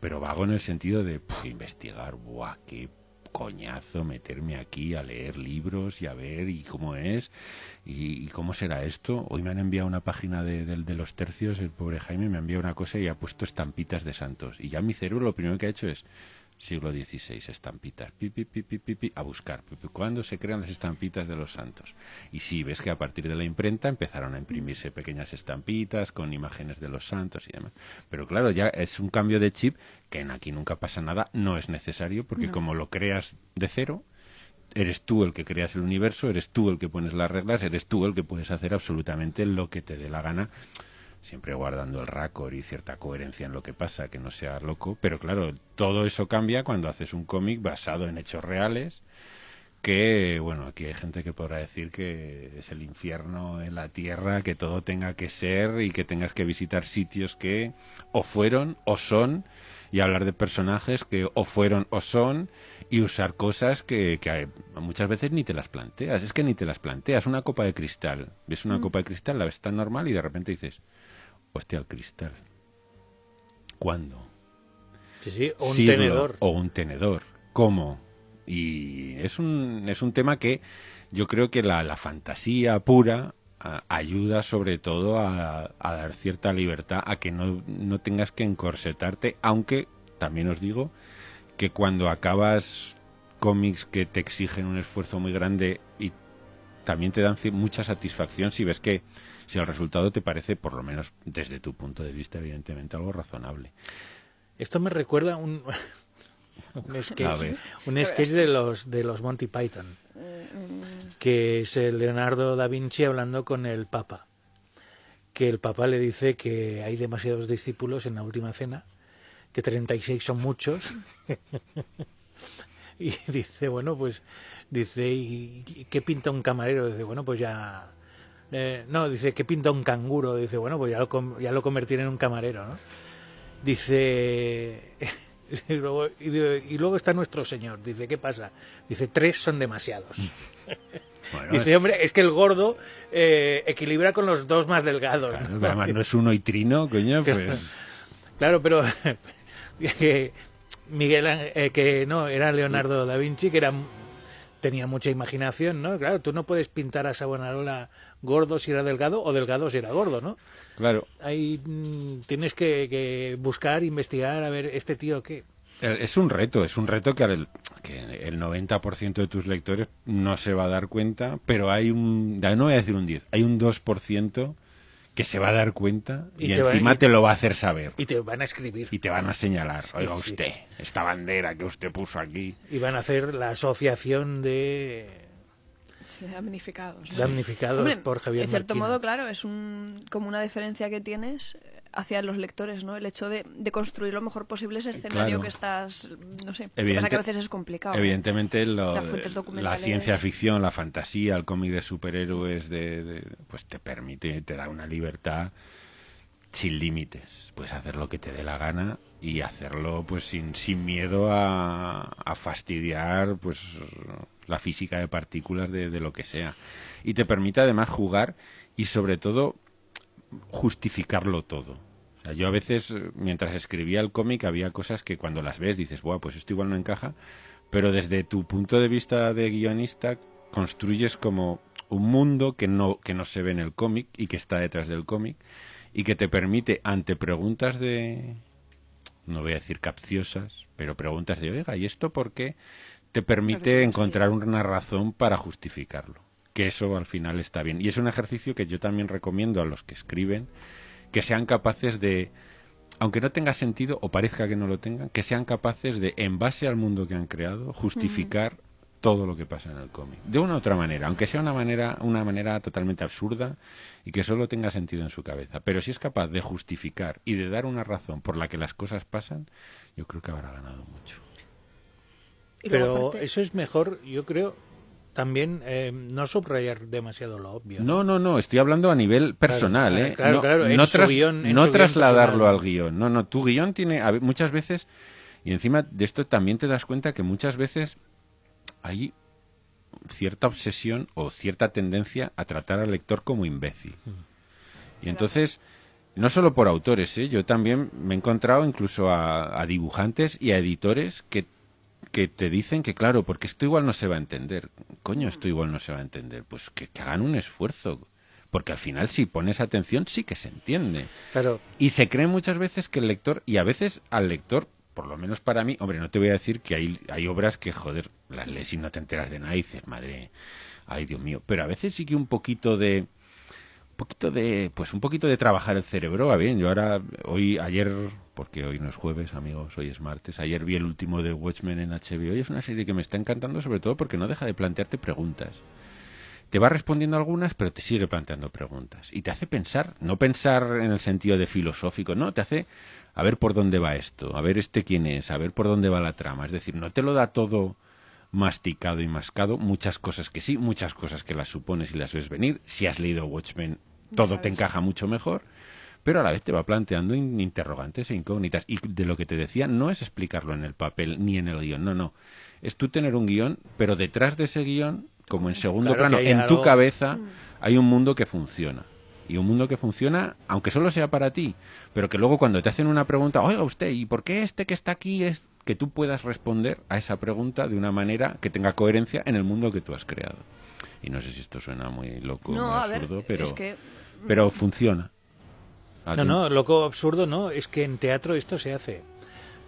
pero vago en el sentido de investigar, ¡buah, qué coñazo meterme aquí a leer libros y a ver y cómo es y cómo será esto! Hoy me han enviado una página de los tercios, el pobre Jaime me ha enviado una cosa y ha puesto estampitas de santos, y ya mi cerebro lo primero que ha hecho es siglo XVI, estampitas, a buscar cuándo se crean las estampitas de los santos. Y sí, ves que a partir de la imprenta empezaron a imprimirse pequeñas estampitas con imágenes de los santos y demás. Pero claro, ya es un cambio de chip que en Aquí Nunca Pasa Nada no es necesario, porque como lo creas de cero, eres tú el que creas el universo, eres tú el que pones las reglas, eres tú el que puedes hacer absolutamente lo que te dé la gana, siempre guardando el raccord y cierta coherencia en lo que pasa, que no sea loco. Pero claro, todo eso cambia cuando haces un cómic basado en hechos reales, que, bueno, aquí hay gente que podrá decir que es el infierno en la tierra, que todo tenga que ser y que tengas que visitar sitios que o fueron o son, y hablar de personajes que o fueron o son, y usar cosas que muchas veces ni te las planteas. Es que ni te las planteas. Una copa de cristal, ves una copa de cristal, la ves tan normal y de repente dices, hostia, el cristal, ¿cuándo? Sí, o un Siglo, tenedor. O un tenedor, ¿cómo? Y es un tema que yo creo que la fantasía pura ayuda sobre todo a dar cierta libertad, a que no tengas que encorsetarte, aunque también os digo que cuando acabas cómics que te exigen un esfuerzo muy grande y también te dan mucha satisfacción si ves que si el resultado te parece, por lo menos desde tu punto de vista, evidentemente algo razonable. Esto me recuerda un sketch de los Monty Python, que es Leonardo da Vinci hablando con el Papa, que el Papa le dice que hay demasiados discípulos en la última cena, que 36 son muchos, y dice, bueno, pues, dice, ¿y qué pinta un camarero? Dice, bueno, pues ya... no, dice, ¿qué pinta un canguro? Dice, bueno, pues ya lo convertiré en un camarero, ¿no? Dice... y luego está nuestro Señor. Dice, ¿qué pasa? Dice, 3 son demasiados. Bueno, dice, hombre, es que el gordo equilibra con los 2 más delgados. Claro, ¿no? Además no es uno y trino, coño, pues... Claro, pero... Miguel que no, era Leonardo da Vinci, que tenía mucha imaginación, ¿no? Claro, tú no puedes pintar a Savonarola gordo si era delgado o delgado si era gordo, ¿no? Claro. Ahí tienes que buscar, investigar, a ver, este tío qué. Es un reto que el 90% de tus lectores no se va a dar cuenta, pero hay no voy a decir un 10, hay un 2% que se va a dar cuenta y encima te lo va a hacer saber. Y te van a escribir. Y te van a señalar, oiga usted, esta bandera que usted puso aquí. Y van a hacer la asociación de... damnificados. ¿No? Damnificados. Hombre, por Javier en cierto Marquina. modo, claro, es como una diferencia que tienes hacia los lectores, ¿no? El hecho de construir lo mejor posible ese escenario que estás, no sé, lo que pasa que a veces es complicado. Evidentemente la ciencia ficción, la fantasía, el cómic de superhéroes pues te permite, te da una libertad sin límites. Puedes hacer lo que te dé la gana y hacerlo pues sin miedo a fastidiar pues la física de partículas de lo que sea. Y te permite además jugar y sobre todo justificarlo todo. O sea, yo a veces, mientras escribía el cómic, había cosas que cuando las ves dices, buah, pues esto igual no encaja, pero desde tu punto de vista de guionista construyes como un mundo que no se ve en el cómic y que está detrás del cómic y que te permite, ante preguntas de, no voy a decir capciosas, pero preguntas de, oiga, ¿y esto por qué? Te permite encontrar una razón para justificarlo. Que eso al final está bien. Y es un ejercicio que yo también recomiendo a los que escriben, que sean capaces de, aunque no tenga sentido o parezca que no lo tengan, que sean capaces de, en base al mundo que han creado, justificar todo lo que pasa en el cómic. De una u otra manera, aunque sea una manera totalmente absurda y que solo tenga sentido en su cabeza. Pero si es capaz de justificar y de dar una razón por la que las cosas pasan, yo creo que habrá ganado mucho. Pero eso es mejor, yo creo, también no subrayar demasiado lo obvio. No, estoy hablando a nivel personal, claro, no trasladarlo al guión. No, tu guión tiene muchas veces, y encima de esto también te das cuenta que muchas veces hay cierta obsesión o cierta tendencia a tratar al lector como imbécil. Y entonces, no solo por autores, yo también me he encontrado incluso a dibujantes y a editores que te dicen que, claro, porque esto igual no se va a entender. Coño, esto igual no se va a entender. Pues que hagan un esfuerzo. Porque al final, si pones atención, sí que se entiende. Claro. Y se cree muchas veces que el lector, y a veces al lector, por lo menos para mí, hombre, no te voy a decir que hay obras que, joder, las lees y no te enteras de nada y dices, madre, ay, Dios mío. Pero a veces sí que un poquito de trabajar el cerebro va bien. Yo ayer, porque hoy no es jueves, amigos, hoy es martes, ayer vi el último de Watchmen en HBO y es una serie que me está encantando, sobre todo porque no deja de plantearte preguntas. Te va respondiendo algunas, pero te sigue planteando preguntas. Y te hace pensar, no pensar en el sentido de filosófico, no, te hace a ver por dónde va esto, a ver quién es, a ver por dónde va la trama. Es decir, no te lo da todo masticado y mascado, muchas cosas que sí, muchas cosas que las supones y las ves venir. Si has leído Watchmen, todo te encaja mucho mejor, pero a la vez te va planteando interrogantes e incógnitas. Y de lo que te decía, no es explicarlo en el papel ni en el guión, no. Es tú tener un guión, pero detrás de ese guión, como en segundo plano, en tu cabeza, hay un mundo que funciona. Y un mundo que funciona, aunque solo sea para ti, pero que luego cuando te hacen una pregunta, oiga usted, ¿y por qué este que está aquí es que tú puedas responder a esa pregunta de una manera que tenga coherencia en el mundo que tú has creado? Y no sé si esto suena muy loco o muy absurdo, pero funciona. No, loco absurdo no, es que en teatro esto se hace.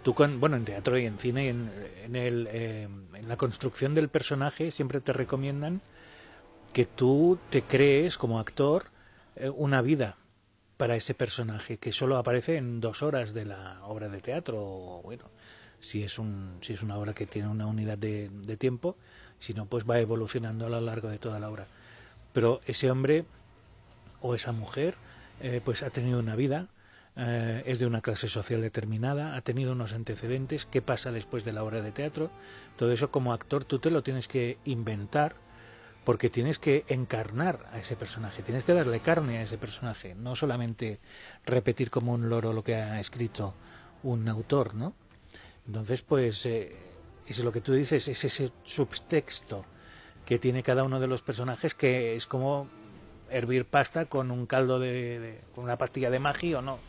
En teatro y en cine y en la construcción del personaje siempre te recomiendan que tú te crees como actor una vida para ese personaje que solo aparece en 2 horas de la obra de teatro, o bueno, si es una obra que tiene una unidad de tiempo, si no, pues va evolucionando a lo largo de toda la obra. Pero ese hombre o esa mujer pues ha tenido una vida, es de una clase social determinada, ha tenido unos antecedentes, qué pasa después de la obra de teatro. Todo eso como actor tú te lo tienes que inventar, porque tienes que encarnar a ese personaje, tienes que darle carne a ese personaje, no solamente repetir como un loro lo que ha escrito un autor, ¿no? Entonces, pues, es lo que tú dices, es ese subtexto que tiene cada uno de los personajes, que es como hervir pasta con un caldo con una pastilla de magia o no.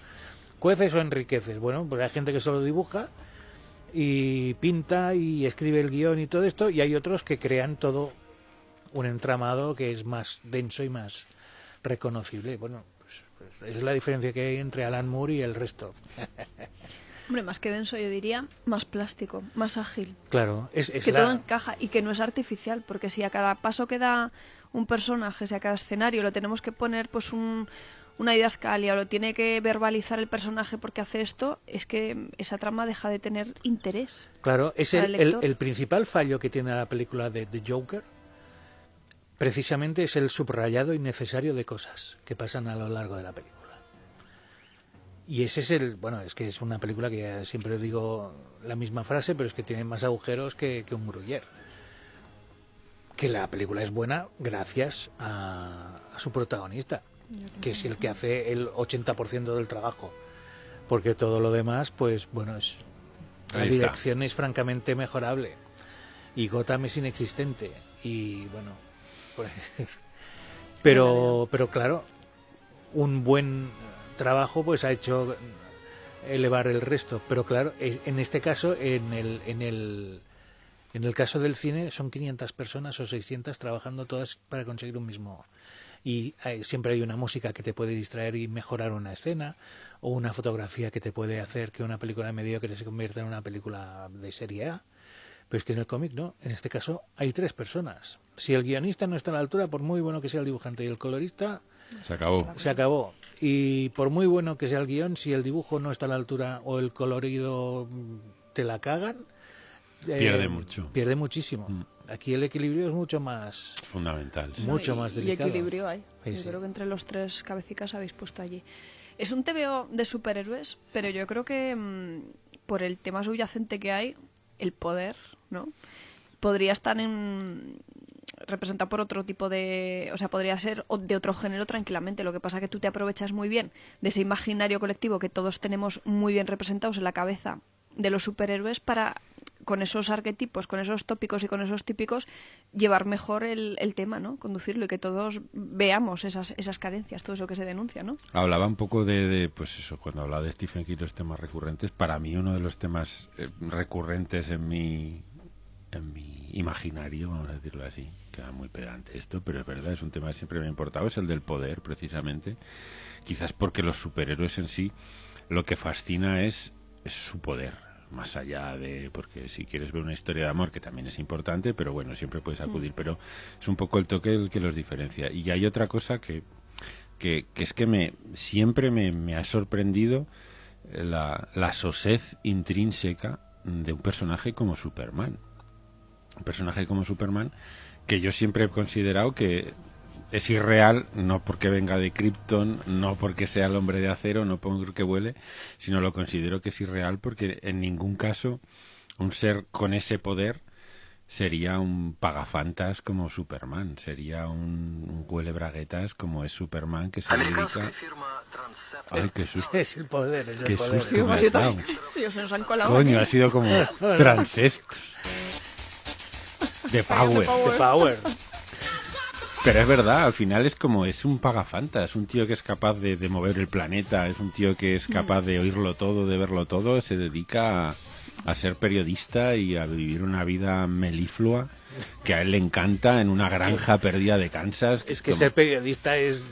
¿Cueces o enriqueces? Bueno, pues hay gente que solo dibuja y pinta y escribe el guión y todo esto, y hay otros que crean todo un entramado que es más denso y más reconocible. Bueno, pues es la diferencia que hay entre Alan Moore y el resto. Hombre, más que denso, yo diría más plástico, más ágil. Claro, es que todo encaja y que no es artificial, porque si a cada paso que da un personaje, si a cada escenario lo tenemos que poner pues una didascalia o lo tiene que verbalizar el personaje porque hace esto, es que esa trama deja de tener interés. Claro, es el principal fallo que tiene la película de The Joker, precisamente es el subrayado innecesario de cosas que pasan a lo largo de la película. Y ese es es que es una película que ya siempre digo la misma frase, pero es que tiene más agujeros que un Gruyère. Que la película es buena gracias a su protagonista, que es el que hace el 80% del trabajo. Porque todo lo demás, pues bueno, la dirección es francamente mejorable. Y Gotham es inexistente. Y bueno, pues, pero claro, un buen trabajo pues ha hecho elevar el resto, pero claro, en este caso en En el caso del cine son 500 personas o 600 trabajando todas para conseguir un mismo... Y siempre hay una música que te puede distraer y mejorar una escena, o una fotografía que te puede hacer que una película mediocre se convierta en una película de serie A. Pero es que en el cómic no, en este caso hay 3 personas. Si el guionista no está a la altura, por muy bueno que sea el dibujante y el colorista, Se acabó. se acabó. Y por muy bueno que sea el guión, si el dibujo no está a la altura o el colorido te la cagan, Pierde mucho. Pierde muchísimo. Aquí el equilibrio es mucho más... Fundamental. Sí. Mucho más delicado. Y equilibrio hay. Sí, Yo sí. creo que entre los 3 cabecicas habéis puesto allí. Es un TVO de superhéroes, pero yo creo que por el tema subyacente que hay, el poder, ¿no? Podría estar representado por otro tipo de... O sea, podría ser de otro género tranquilamente. Lo que pasa es que tú te aprovechas muy bien de ese imaginario colectivo que todos tenemos muy bien representados en la cabeza de los superhéroes para, con esos arquetipos, con esos tópicos y con esos típicos, llevar mejor el tema, ¿no? Conducirlo y que todos veamos esas carencias, todo eso que se denuncia, ¿no? Hablaba un poco pues eso, cuando hablaba de Stephen King, los temas recurrentes. Para mí uno de los temas recurrentes en mi imaginario, vamos a decirlo así, queda muy pedante esto, pero es verdad, es un tema que siempre me ha importado, es el del poder, precisamente. Quizás porque los superhéroes en sí, lo que fascina es su poder. Más allá de, porque si quieres ver una historia de amor, que también es importante, pero bueno, siempre puedes acudir, pero es un poco el toque el que los diferencia. Y hay otra cosa que es que siempre me ha sorprendido la sosez intrínseca de un personaje como Superman. Un personaje como Superman que yo siempre he considerado que es irreal, no porque venga de Krypton, no porque sea el hombre de acero, no porque vuele, sino lo considero que es irreal porque en ningún caso un ser con ese poder sería un pagafantas como Superman, sería un huele braguetas como es Superman, que se dedica... Ay, qué susto. Es el poder, es el Qué poder. susto me has dado. Dios, se nos han colado. Coño, aquí. ha sido como transest. De power. The Power. Pero es verdad, al final es un pagafantas, un tío que es capaz de mover el planeta, es un tío que es capaz de oírlo todo, de verlo todo, se dedica a ser periodista y a vivir una vida meliflua que a él le encanta en una granja perdida de Kansas. Es que como- ser periodista es...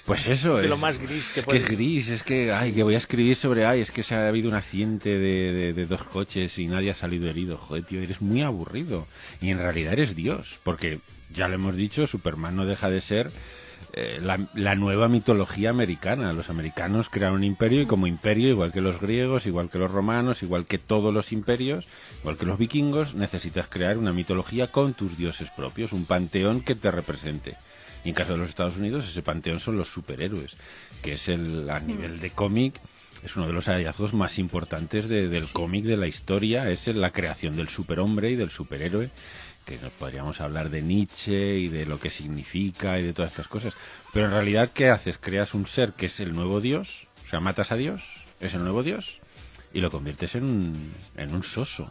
Pues eso, de lo más gris que es puedes... que es gris, es que, que voy a escribir sobre, es que se ha habido un accidente de 2 coches y nadie ha salido herido. Joder, tío, eres muy aburrido. Y en realidad eres Dios, porque ya lo hemos dicho, Superman no deja de ser la nueva mitología americana. Los americanos crearon un imperio y como imperio, igual que los griegos, igual que los romanos, igual que todos los imperios, igual que los vikingos, necesitas crear una mitología con tus dioses propios, un panteón que te represente. Y en caso de los Estados Unidos, ese panteón son los superhéroes, que es a nivel de cómic, es uno de los hallazgos más importantes del cómic de la historia, es la creación del superhombre y del superhéroe, que nos podríamos hablar de Nietzsche y de lo que significa y de todas estas cosas. Pero en realidad, ¿qué haces? Creas un ser que es el nuevo Dios, o sea, matas a Dios, es el nuevo Dios, y lo conviertes en un soso.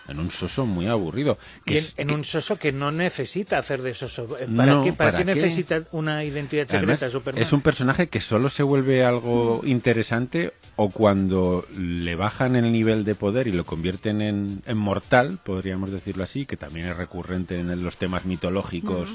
En un soso muy aburrido. Y en un soso que no necesita hacer de soso. ¿Para qué necesita una identidad secreta, Además, Superman? es un personaje que solo se vuelve algo interesante o cuando le bajan el nivel de poder y lo convierten en mortal, podríamos decirlo así, que también es recurrente en los temas mitológicos,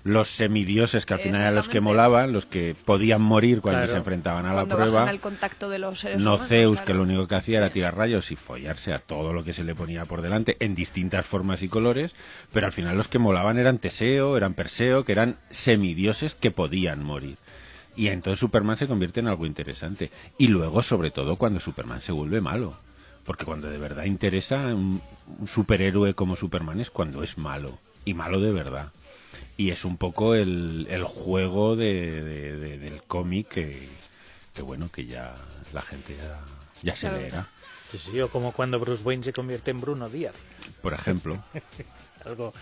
los semidioses que al final eran los que Exactamente. molaban, los que podían morir cuando Claro. se enfrentaban a la Cuando prueba. bajan el contacto de los seres No humanos, Zeus, claro. que lo único que hacía era tirar rayos y follarse a todo lo que se le ponía por delante en distintas formas y colores, pero al final los que molaban eran Teseo, eran Perseo, que eran semidioses que podían morir. Y entonces Superman se convierte en algo interesante. Y luego, sobre todo, cuando Superman se vuelve malo. Porque cuando de verdad interesa un superhéroe como Superman es cuando es malo. Y malo de verdad. Y es un poco el juego del cómic que bueno, que ya la gente ya se Claro. leerá. Sí, sí, o como cuando Bruce Wayne se convierte en Bruno Díaz. Por ejemplo. Algo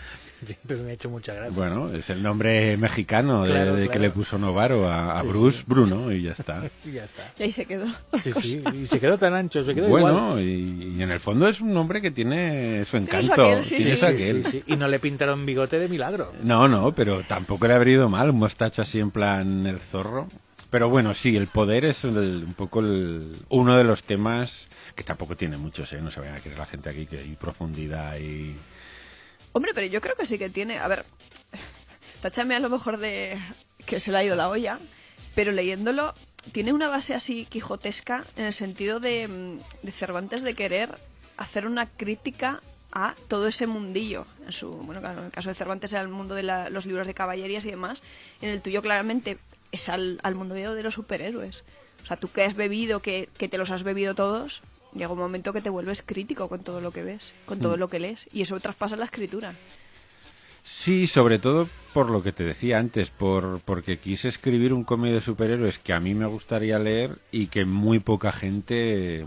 que siempre me ha hecho mucha gracia. Bueno, es el nombre mexicano Claro, que claro. le puso Novaro a Sí, Bruce, sí. Bruno, y ya está. Y ya está. Y ahí se quedó. Sí, sí, y se quedó tan ancho, se quedó igual. Bueno, y en el fondo es un nombre que tiene su Tiene su encanto. aquel, sí, Tiene sí. su aquel. Sí. Y no le pintaron bigote de milagro. No, pero tampoco le habría ido mal un mostacho así en plan el zorro. Pero bueno, sí, el poder es un poco uno de los temas que tampoco tiene muchos, no se vayan a creer la gente aquí que hay profundidad Hombre, pero yo creo que sí que tiene... A ver, táchame a lo mejor de que se le ha ido la olla, pero leyéndolo tiene una base así quijotesca en el sentido de Cervantes de querer hacer una crítica a todo ese mundillo. Bueno, claro, en el caso de Cervantes era el mundo de los libros de caballerías y demás. En el tuyo claramente es al mundo de los superhéroes. O sea, tú que has bebido, que te los has bebido todos, llega un momento que te vuelves crítico con todo lo que ves, con todo lo que lees. Y eso traspasa la escritura. Sí, sobre todo por lo que te decía antes, porque quise escribir un cómic de superhéroes que a mí me gustaría leer y que muy poca gente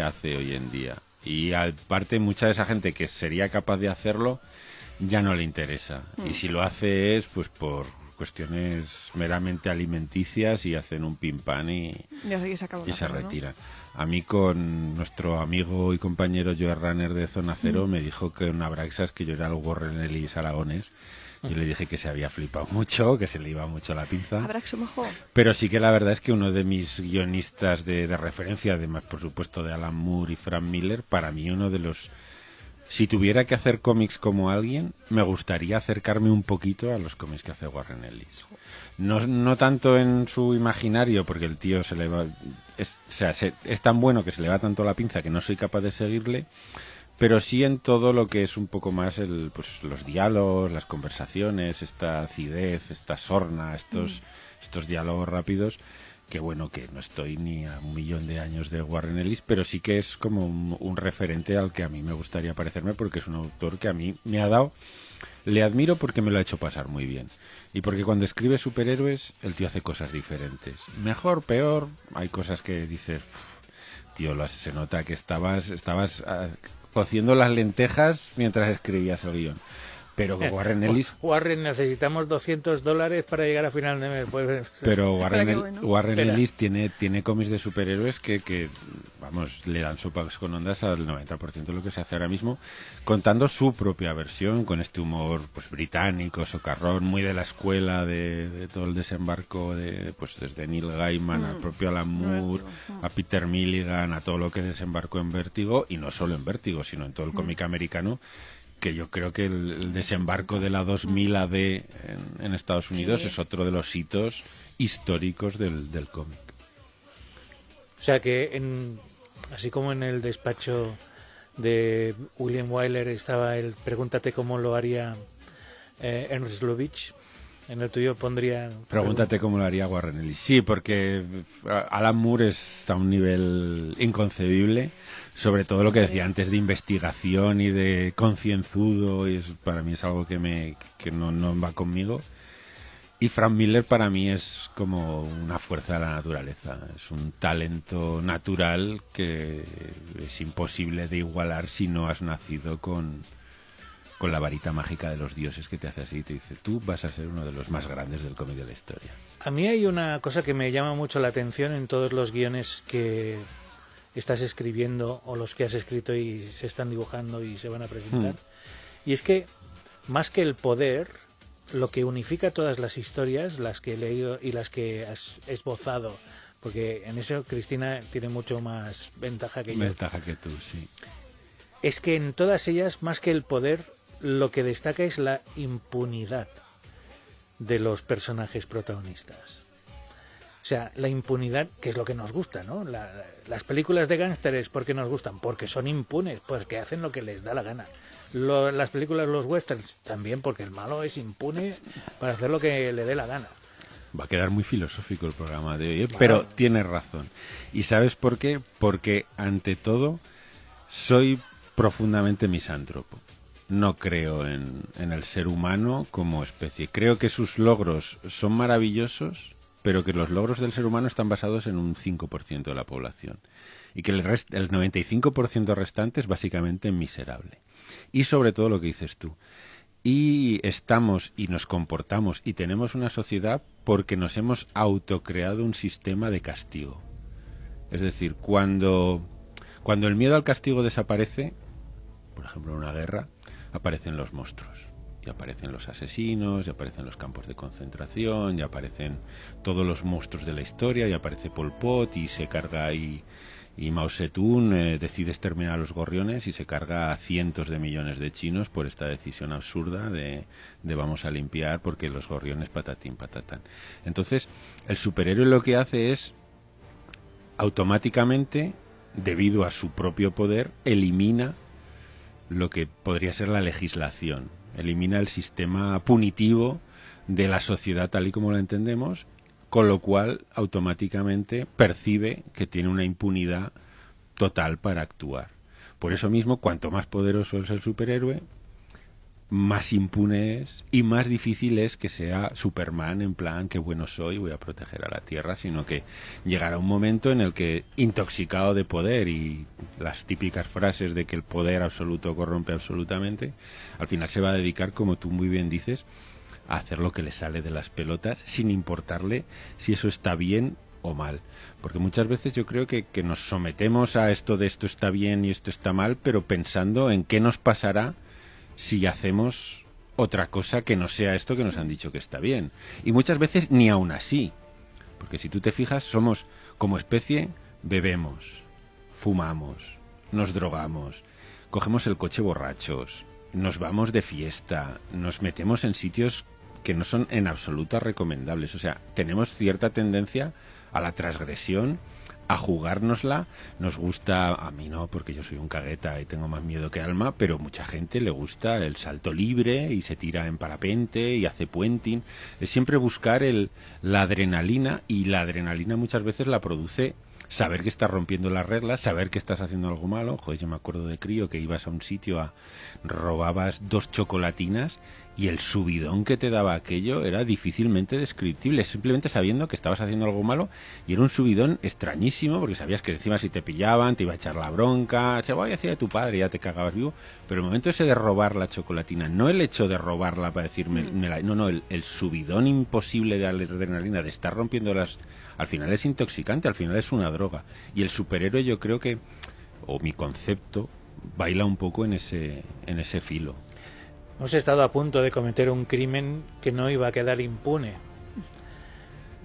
hace hoy en día. Y aparte mucha de esa gente que sería capaz de hacerlo ya no le interesa. Y si lo hace es pues por cuestiones meramente alimenticias y hacen un pim pam y se retiran. A mí con nuestro amigo y compañero Joe Runner de Zona Cero me dijo que en Abraxas que yo era el Warren Ellis aragonés. Yo le dije que se había flipado mucho, que se le iba mucho la pinza. Pero sí que la verdad es que uno de mis guionistas de referencia, además por supuesto de Alan Moore y Frank Miller, para mí uno de los... Si tuviera que hacer cómics como alguien, me gustaría acercarme un poquito a los cómics que hace Warren Ellis. No tanto en su imaginario, porque el tío se le va... es tan bueno que se le va tanto la pinza que no soy capaz de seguirle, pero sí en todo lo que es un poco más los diálogos, las conversaciones, esta acidez, esta sorna, estos diálogos rápidos, que bueno, que no estoy ni a 1.000.000 de años de Warren Ellis, pero sí que es como un referente al que a mí me gustaría parecerme, porque es un autor que a mí me ha dado... Le admiro porque me lo ha hecho pasar muy bien. Y porque cuando escribe superhéroes, el tío hace cosas diferentes. Mejor, peor, hay cosas que dices... Tío, se nota que estabas cociendo las lentejas mientras escribías el guión. Pero Warren Ellis... Warren, necesitamos $200 para llegar a final de mes. Pues... Pero Warren Ellis tiene cómics de superhéroes que, vamos, le dan sopas con ondas al 90% de lo que se hace ahora mismo, contando su propia versión, con este humor pues británico, socarrón, muy de la escuela de todo el desembarco, pues desde Neil Gaiman al propio Alan Moore, a Peter Milligan, a todo lo que desembarcó en Vértigo, y no solo en Vértigo, sino en todo el cómic americano, que yo creo que el desembarco de la 2000 AD en Estados Unidos es otro de los hitos históricos del cómic. O sea que, así como en el despacho de William Wyler estaba el pregúntate cómo lo haría Ernst Lubitsch, en el tuyo pondría... Pregúntate cómo lo haría Warren Ellis. Sí, porque Alan Moore está a un nivel inconcebible, sobre todo lo que decía antes de investigación y de concienzudo, y para mí es algo que no va conmigo. Y Frank Miller para mí es como una fuerza de la naturaleza, es un talento natural que es imposible de igualar si no has nacido con la varita mágica de los dioses que te hace así y te dice, tú vas a ser uno de los más grandes del cómic de la historia. A mí hay una cosa que me llama mucho la atención en todos los guiones que estás escribiendo o los que has escrito y se están dibujando y se van a presentar, y es que más que el poder, lo que unifica todas las historias, las que he leído y las que has esbozado, porque en eso Cristina tiene mucho más ventaja que yo. Ventaja que tú, sí. Es que en todas ellas, más que el poder, lo que destaca es la impunidad de los personajes protagonistas. O sea, la impunidad, que es lo que nos gusta, ¿no? Las películas de gángsteres, ¿por qué nos gustan? Porque son impunes, porque hacen lo que les da la gana. Las películas, los westerns, también porque el malo es impune para hacer lo que le dé la gana. Va a quedar muy filosófico el programa de hoy, pero tienes razón. ¿Y sabes por qué? Porque, ante todo, soy profundamente misántropo. No creo en el ser humano como especie. Creo que sus logros son maravillosos, pero que los logros del ser humano están basados en un 5% de la población. Y que el 95% restante es básicamente miserable. Y sobre todo lo que dices tú. Y estamos y nos comportamos y tenemos una sociedad porque nos hemos autocreado un sistema de castigo. Es decir, cuando el miedo al castigo desaparece, por ejemplo en una guerra, aparecen los monstruos. Y aparecen los asesinos, y aparecen los campos de concentración, y aparecen todos los monstruos de la historia, y aparece Pol Pot y se carga ahí Y Mao Zedong decide exterminar a los gorriones y se carga a cientos de millones de chinos por esta decisión absurda de vamos a limpiar porque los gorriones patatín patatán. Entonces, el superhéroe lo que hace es automáticamente, debido a su propio poder, elimina lo que podría ser la legislación, elimina el sistema punitivo de la sociedad tal y como la entendemos, con lo cual automáticamente percibe que tiene una impunidad total para actuar. Por eso mismo, cuanto más poderoso es el superhéroe, más impune es y más difícil es que sea Superman en plan, qué bueno soy, voy a proteger a la Tierra, sino que llegará un momento en el que, intoxicado de poder y las típicas frases de que el poder absoluto corrompe absolutamente, al final se va a dedicar, como tú muy bien dices, a hacer lo que le sale de las pelotas sin importarle si eso está bien o mal. Porque muchas veces yo creo que nos sometemos a esto de esto está bien y esto está mal, pero pensando en qué nos pasará si hacemos otra cosa que no sea esto que nos han dicho que está bien. Y muchas veces ni aún así. Porque si tú te fijas, somos como especie, bebemos, fumamos, nos drogamos, cogemos el coche borrachos, nos vamos de fiesta, nos metemos en sitios que no son en absoluto recomendables. O sea, tenemos cierta tendencia a la transgresión, a jugárnosla. Nos gusta, a mí no, porque yo soy un cagueta y tengo más miedo que alma, pero mucha gente le gusta el salto libre y se tira en parapente y hace puenting. Es siempre buscar la adrenalina, y la adrenalina muchas veces la produce saber que estás rompiendo las reglas, saber que estás haciendo algo malo. Joder, yo me acuerdo de crío que ibas a un sitio, robabas 2 chocolatinas y el subidón que te daba aquello era difícilmente descriptible, simplemente sabiendo que estabas haciendo algo malo, y era un subidón extrañísimo porque sabías que encima si te pillaban te iba a echar la bronca, se voy a decir a tu padre, ya te cagabas vivo. Pero el momento ese de robar la chocolatina, no el hecho de robarla para decirme, no, el subidón imposible de la adrenalina, de estar rompiendo al final es intoxicante, al final es una droga. Y el superhéroe, yo creo que, o mi concepto, baila un poco en ese filo. Hemos estado a punto de cometer un crimen que no iba a quedar impune.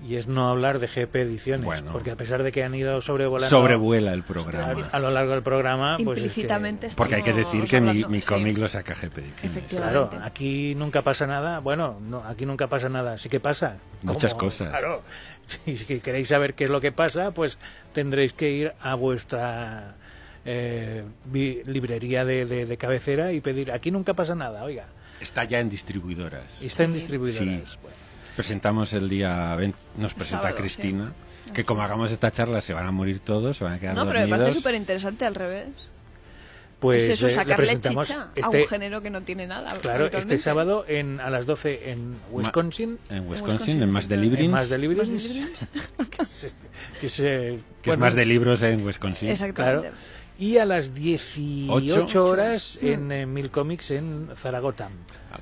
Y es no hablar de GP Ediciones. Bueno, porque a pesar de que han ido sobrevolando... Sobrevuela el programa. A lo largo del programa... Implícitamente pues es que... Porque hay que decir que mi cómic lo saca GP Ediciones. Efectivamente. Claro, aquí nunca pasa nada. Bueno, no, aquí nunca pasa nada. Sí que pasa. Muchas cosas. Claro. Si queréis saber qué es lo que pasa, pues tendréis que ir a vuestra... librería de cabecera y pedir, aquí nunca pasa nada, oiga. Está ya en distribuidoras. Está en distribuidoras. Sí. Bueno. Presentamos el día 20, nos presenta sábado, Cristina, sí. Que como hagamos esta charla se van a morir todos, se van a quedar dormidos. No, pero me parece súper interesante al revés. Pues es eso, sacarle chicha a un género que no tiene nada. Claro, este sábado a las 12 en Wisconsin. En Wisconsin, en Más de Librins. Más de Librins. que es Más de Libros en Wisconsin. Exactamente. Claro. Y a las 18 horas en Mil Comics en Zaragoza.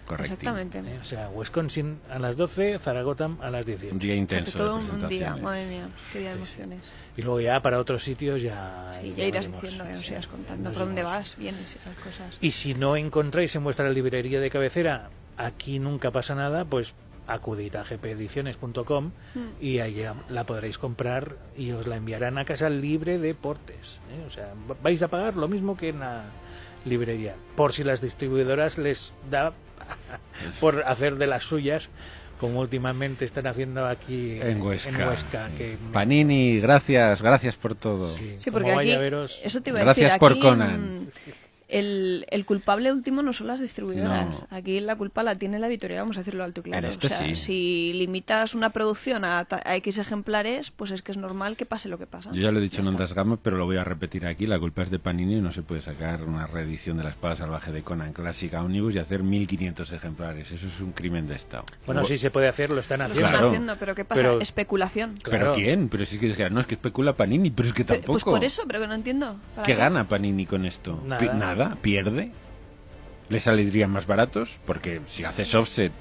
Correcto. Exactamente. O sea, Wisconsin a las 12, Zaragoza a las 18. Un día intenso. Todo un día, madre mía, qué día de emociones. Y luego ya para otros sitios ya... Sí, ya irás diciendo, que nos irás contando por dónde vas, vienes y esas cosas. Y si no encontráis en vuestra librería de cabecera Aquí nunca pasa nada, pues acudid a gpediciones.com y ahí la podréis comprar y os la enviarán a casa libre de portes, ¿eh? O sea, vais a pagar lo mismo que en la librería, por si las distribuidoras les da por hacer de las suyas, como últimamente están haciendo aquí en Huesca. Que Panini, gracias por todo. Sí, porque aquí, eso te iba a gracias decir, por aquí, Conan. El culpable último no son las distribuidoras. No. Aquí la culpa la tiene la editorial, vamos a decirlo alto y claro. En esto o sea, sí. Si limitas una producción a X ejemplares, pues es que es normal que pase lo que pasa. Yo ya lo he dicho en Ondas Gama, pero lo voy a repetir aquí. La culpa es de Panini. No se puede sacar una reedición de La Espada Salvaje de Conan clásica Omnibus y hacer 1.500 ejemplares. Eso es un crimen de Estado. Bueno, sí se puede hacer, lo están haciendo. Lo están Claro. haciendo, pero ¿qué pasa? Pero- Especulación. Claro. ¿Pero quién? Pero si es que dijeran, no, es que especula Panini, pero es que tampoco. Pues por eso, pero que no entiendo. ¿Para ¿Qué qué? gana Panini con esto? Nada. Nada, pierde. Le saldrían más baratos, porque si haces offset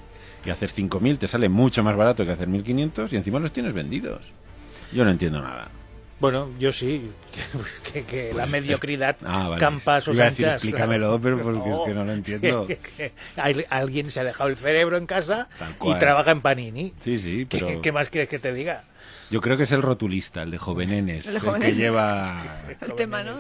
y haces 5.000 te sale mucho más barato que hacer 1.500 y encima los tienes vendidos. Yo no entiendo nada. Bueno, yo sí, que la mediocridad Vale. campa a sus Iba a decir, anchas. explícamelo, pero porque es que no lo entiendo. Alguien se ha dejado el cerebro en casa Tal y cual. trabaja en Panini. Sí, pero... ¿Qué más quieres que te diga? Yo creo que es el rotulista, el de Jovenenes, El de el que Jovenenes. lleva... El tema, ¿no?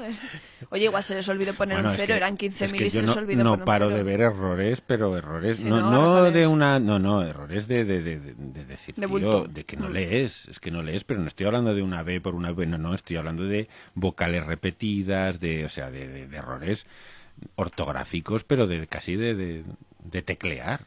Oye, igual se les olvidó poner Bueno, un es cero, que- eran es 15.000 que y se yo les olvidó no poner un paro cero. de ver errores, pero errores Sí, no, no, no Rafael, de es- una, no, errores de decir, De tío, bulto. de que no lees, es que no lees, pero no estoy hablando de una B por una B, no, estoy hablando de vocales repetidas, o sea, de errores ortográficos, pero casi de teclear.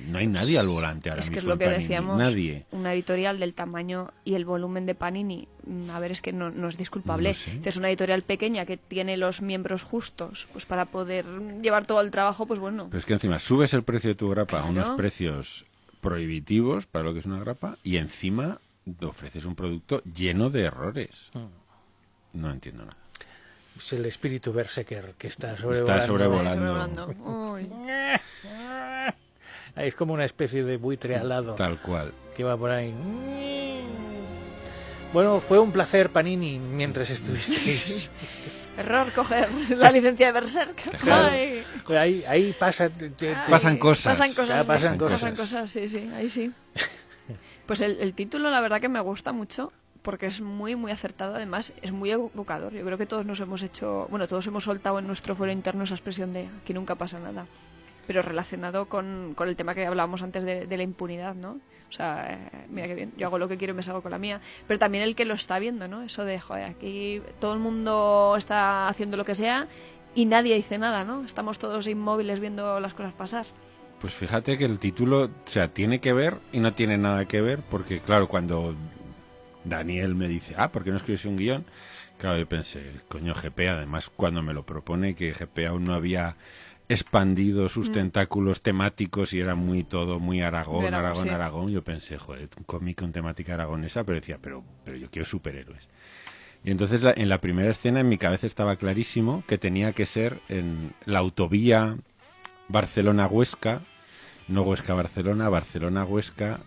No hay nadie al volante ahora Es que es mismo lo que en Panini, decíamos, nadie. una editorial del tamaño y el volumen de Panini, a ver, es que no es disculpable. No sé. Es una editorial pequeña que tiene los miembros justos, pues para poder llevar todo el trabajo, pues bueno. Pero es que encima subes el precio de tu grapa a Claro. unos precios prohibitivos para lo que es una grapa y encima te ofreces un producto lleno de errores. No entiendo nada. Es el espíritu Berserker que está Está sobrevolando. sobrevolando. Uy. Es como una especie de buitre alado Tal cual. que va por ahí. Bueno, fue un placer, Panini, mientras estuvisteis. Error coger la licencia de Berserk. Claro. Ay. Ahí pasa. Pasan cosas. Pasan cosas. Ya pasan Pasan cosas. cosas, sí, ahí sí. Pues el título, la verdad que me gusta mucho, porque es muy, muy acertado. Además, es muy evocador. Yo creo que todos nos hemos hecho... Bueno, todos hemos soltado en nuestro foro interno esa expresión de aquí nunca pasa nada. Pero relacionado con el tema que hablábamos antes de la impunidad, ¿no? O sea, mira qué bien, yo hago lo que quiero y me salgo con la mía. Pero también el que lo está viendo, ¿no? Eso de, joder, aquí todo el mundo está haciendo lo que sea y nadie dice nada, ¿no? Estamos todos inmóviles viendo las cosas pasar. Pues fíjate que el título, o sea, tiene que ver y no tiene nada que ver, porque claro, cuando Daniel me dice, ¿por qué no escribes un guión? Claro, yo pensé, coño, GP, además cuando me lo propone, que GP aún no había expandido sus tentáculos temáticos y era muy todo, muy Aragón, De Aragón, sí. Aragón, yo pensé, joder, un cómic con temática aragonesa, pero decía, pero yo quiero superhéroes. Y entonces en la primera escena en mi cabeza estaba clarísimo que tenía que ser en la autovía Barcelona-Huesca, no Huesca-Barcelona, Barcelona-Huesca,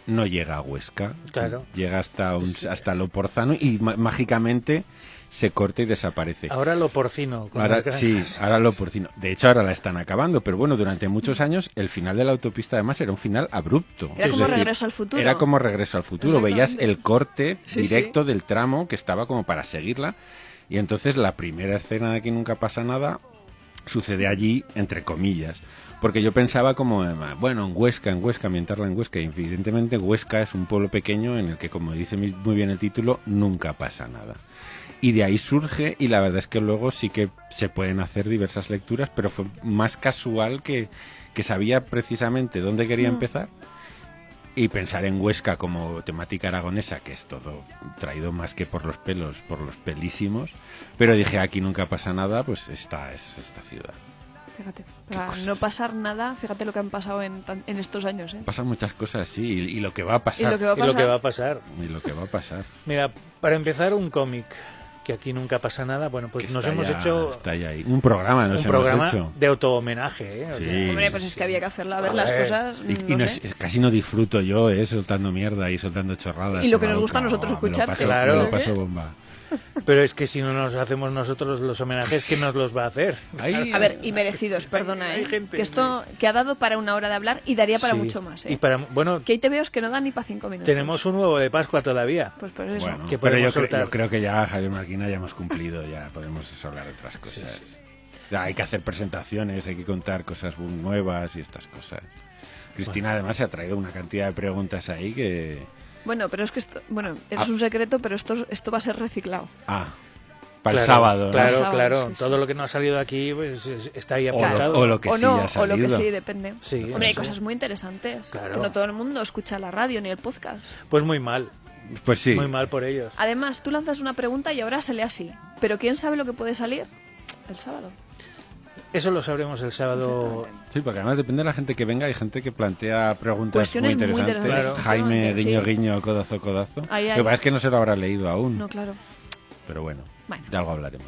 no llega a Huesca, Claro. llega hasta Loporzano y mágicamente se corta y desaparece. Ahora lo porcino. con Ahora, las granjas. sí, ahora lo porcino. De hecho, ahora la están acabando, pero bueno, durante muchos años el final de la autopista además era un final abrupto. Era Es como decir, Regreso al Futuro. Era como Regreso al Futuro. Veías Exactamente. el corte Sí, directo del tramo que estaba como para seguirla. Y entonces la primera escena de Aquí nunca pasa nada sucede allí, entre comillas. Porque yo pensaba como, bueno, en Huesca, ambientarla en Huesca. Y evidentemente Huesca es un pueblo pequeño en el que, como dice muy bien el título, nunca pasa nada. Y de ahí surge, y la verdad es que luego sí que se pueden hacer diversas lecturas, pero fue más casual que sabía precisamente dónde quería empezar. Y pensar en Huesca como temática aragonesa, que es todo traído más que por los pelos, por los pelísimos. Pero dije, aquí nunca pasa nada, pues esta es esta ciudad. Fíjate, para no pasar nada, fíjate lo que han pasado en estos años, ¿eh? Pasan muchas cosas, sí, y lo que va a pasar. Y lo que va a Y lo que pasar. va a pasar. Y lo que va a pasar. Mira, para empezar, un cómic, que aquí nunca pasa nada. Bueno, pues Que nos está hemos ya- hecho está ya ahí. Un programa nos un programa hemos hecho. de auto-homenaje, ¿eh? O Sí. sea, Hombre, pues es que había que hacerla, a ver A las ver, cosas, Y no no sé. casi no disfruto yo, soltando mierda y soltando chorradas. Y lo por que la nos gusta a boca. nosotros Me lo escuchar, paso- claro. me lo paso bomba. Pero es que si no nos hacemos nosotros los homenajes, ¿quién nos los va a hacer? Ahí- A ver, y merecidos, perdona, Hay ¿eh? gente, que esto que ha dado para una hora de hablar y daría para Sí. mucho más, ¿eh? Y para, bueno, Que hay TVOs que no dan ni para 5 minutos. tenemos un huevo de Pascua todavía. Pues por eso. Bueno, que pero podemos yo soltar. creo que ya, Javier Marquina, ya hemos cumplido, ya podemos hablar de otras cosas. Ya hay que hacer presentaciones, hay que contar cosas nuevas y estas cosas. Cristina además se ha traído una cantidad de preguntas ahí que... Bueno, pero es que esto, bueno, es un secreto, pero esto va a ser reciclado. Para el Claro, sábado, ¿no? Claro, Sábado, claro. sí, sí. Todo lo que no ha salido aquí pues, está ahí O apuntado. lo que o sí no, ha o lo que salido. sí, depende. Sí, Hombre, hay sí. cosas muy interesantes. Claro. Que no todo el mundo escucha la radio ni el podcast. Pues muy mal, Pues sí. muy mal por ellos. Además, tú lanzas una pregunta y ahora se lee así. Pero ¿quién sabe lo que puede salir? El sábado. Eso lo sabremos el sábado. Sí, porque además depende de la gente que venga, hay gente que plantea preguntas Cuestiones muy muy interesantes. interesantes, Jaime, efectivamente, guiño, sí. guiño, codazo, codazo. Ahí, Lo ahí. que pasa es que no se lo habrá leído aún, No, claro. pero bueno, Bueno. de algo hablaremos.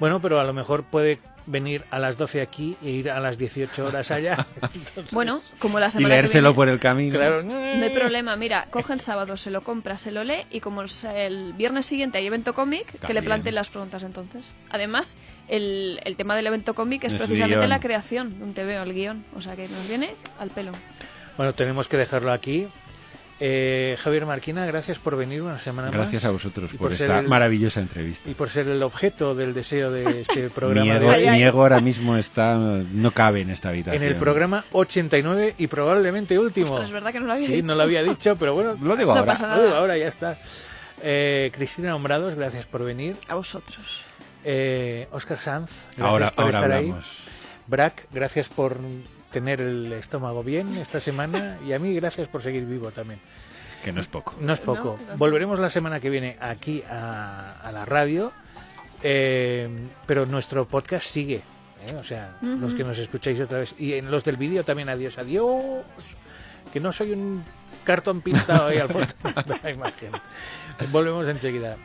Bueno, pero a lo mejor puede venir a las 12 aquí e ir a las 18 horas allá. Entonces, Bueno, como la Y semana que leérselo viene. por el camino. claro. No hay problema, mira, coge el sábado, se lo compra, se lo lee y como el viernes siguiente hay evento cómic, que le También. planteen las preguntas entonces. Además, el tema del evento cómic es Es precisamente guión. la creación de un TVO, el guión. O sea que nos viene al pelo. Bueno, tenemos que dejarlo aquí. Javier Marquina, gracias por venir una semana más. Gracias a vosotros Y por ser esta el- maravillosa entrevista. Y por ser el objeto del deseo de este programa. Mi ego ahora mismo no cabe en esta habitación. En el programa 89 y probablemente último. Ostras, es verdad que no lo había Sí, dicho. no lo había dicho, pero bueno. Lo digo No ahora. pasa nada. Ahora ya está. Cristina Hombrados, gracias por venir. A vosotros. Óscar Sanz, gracias Ahora por estar ahí. hablamos. Brack, gracias por tener el estómago bien esta semana. Y a mí, gracias por seguir vivo también. Que no es poco. No es poco. No, no. Volveremos la semana que viene aquí a la radio, pero nuestro podcast sigue. O sea, los que nos escucháis otra vez. Y en los del vídeo también, adiós. Que no soy un cartón pintado ahí al fondo de la imagen. Volvemos enseguida.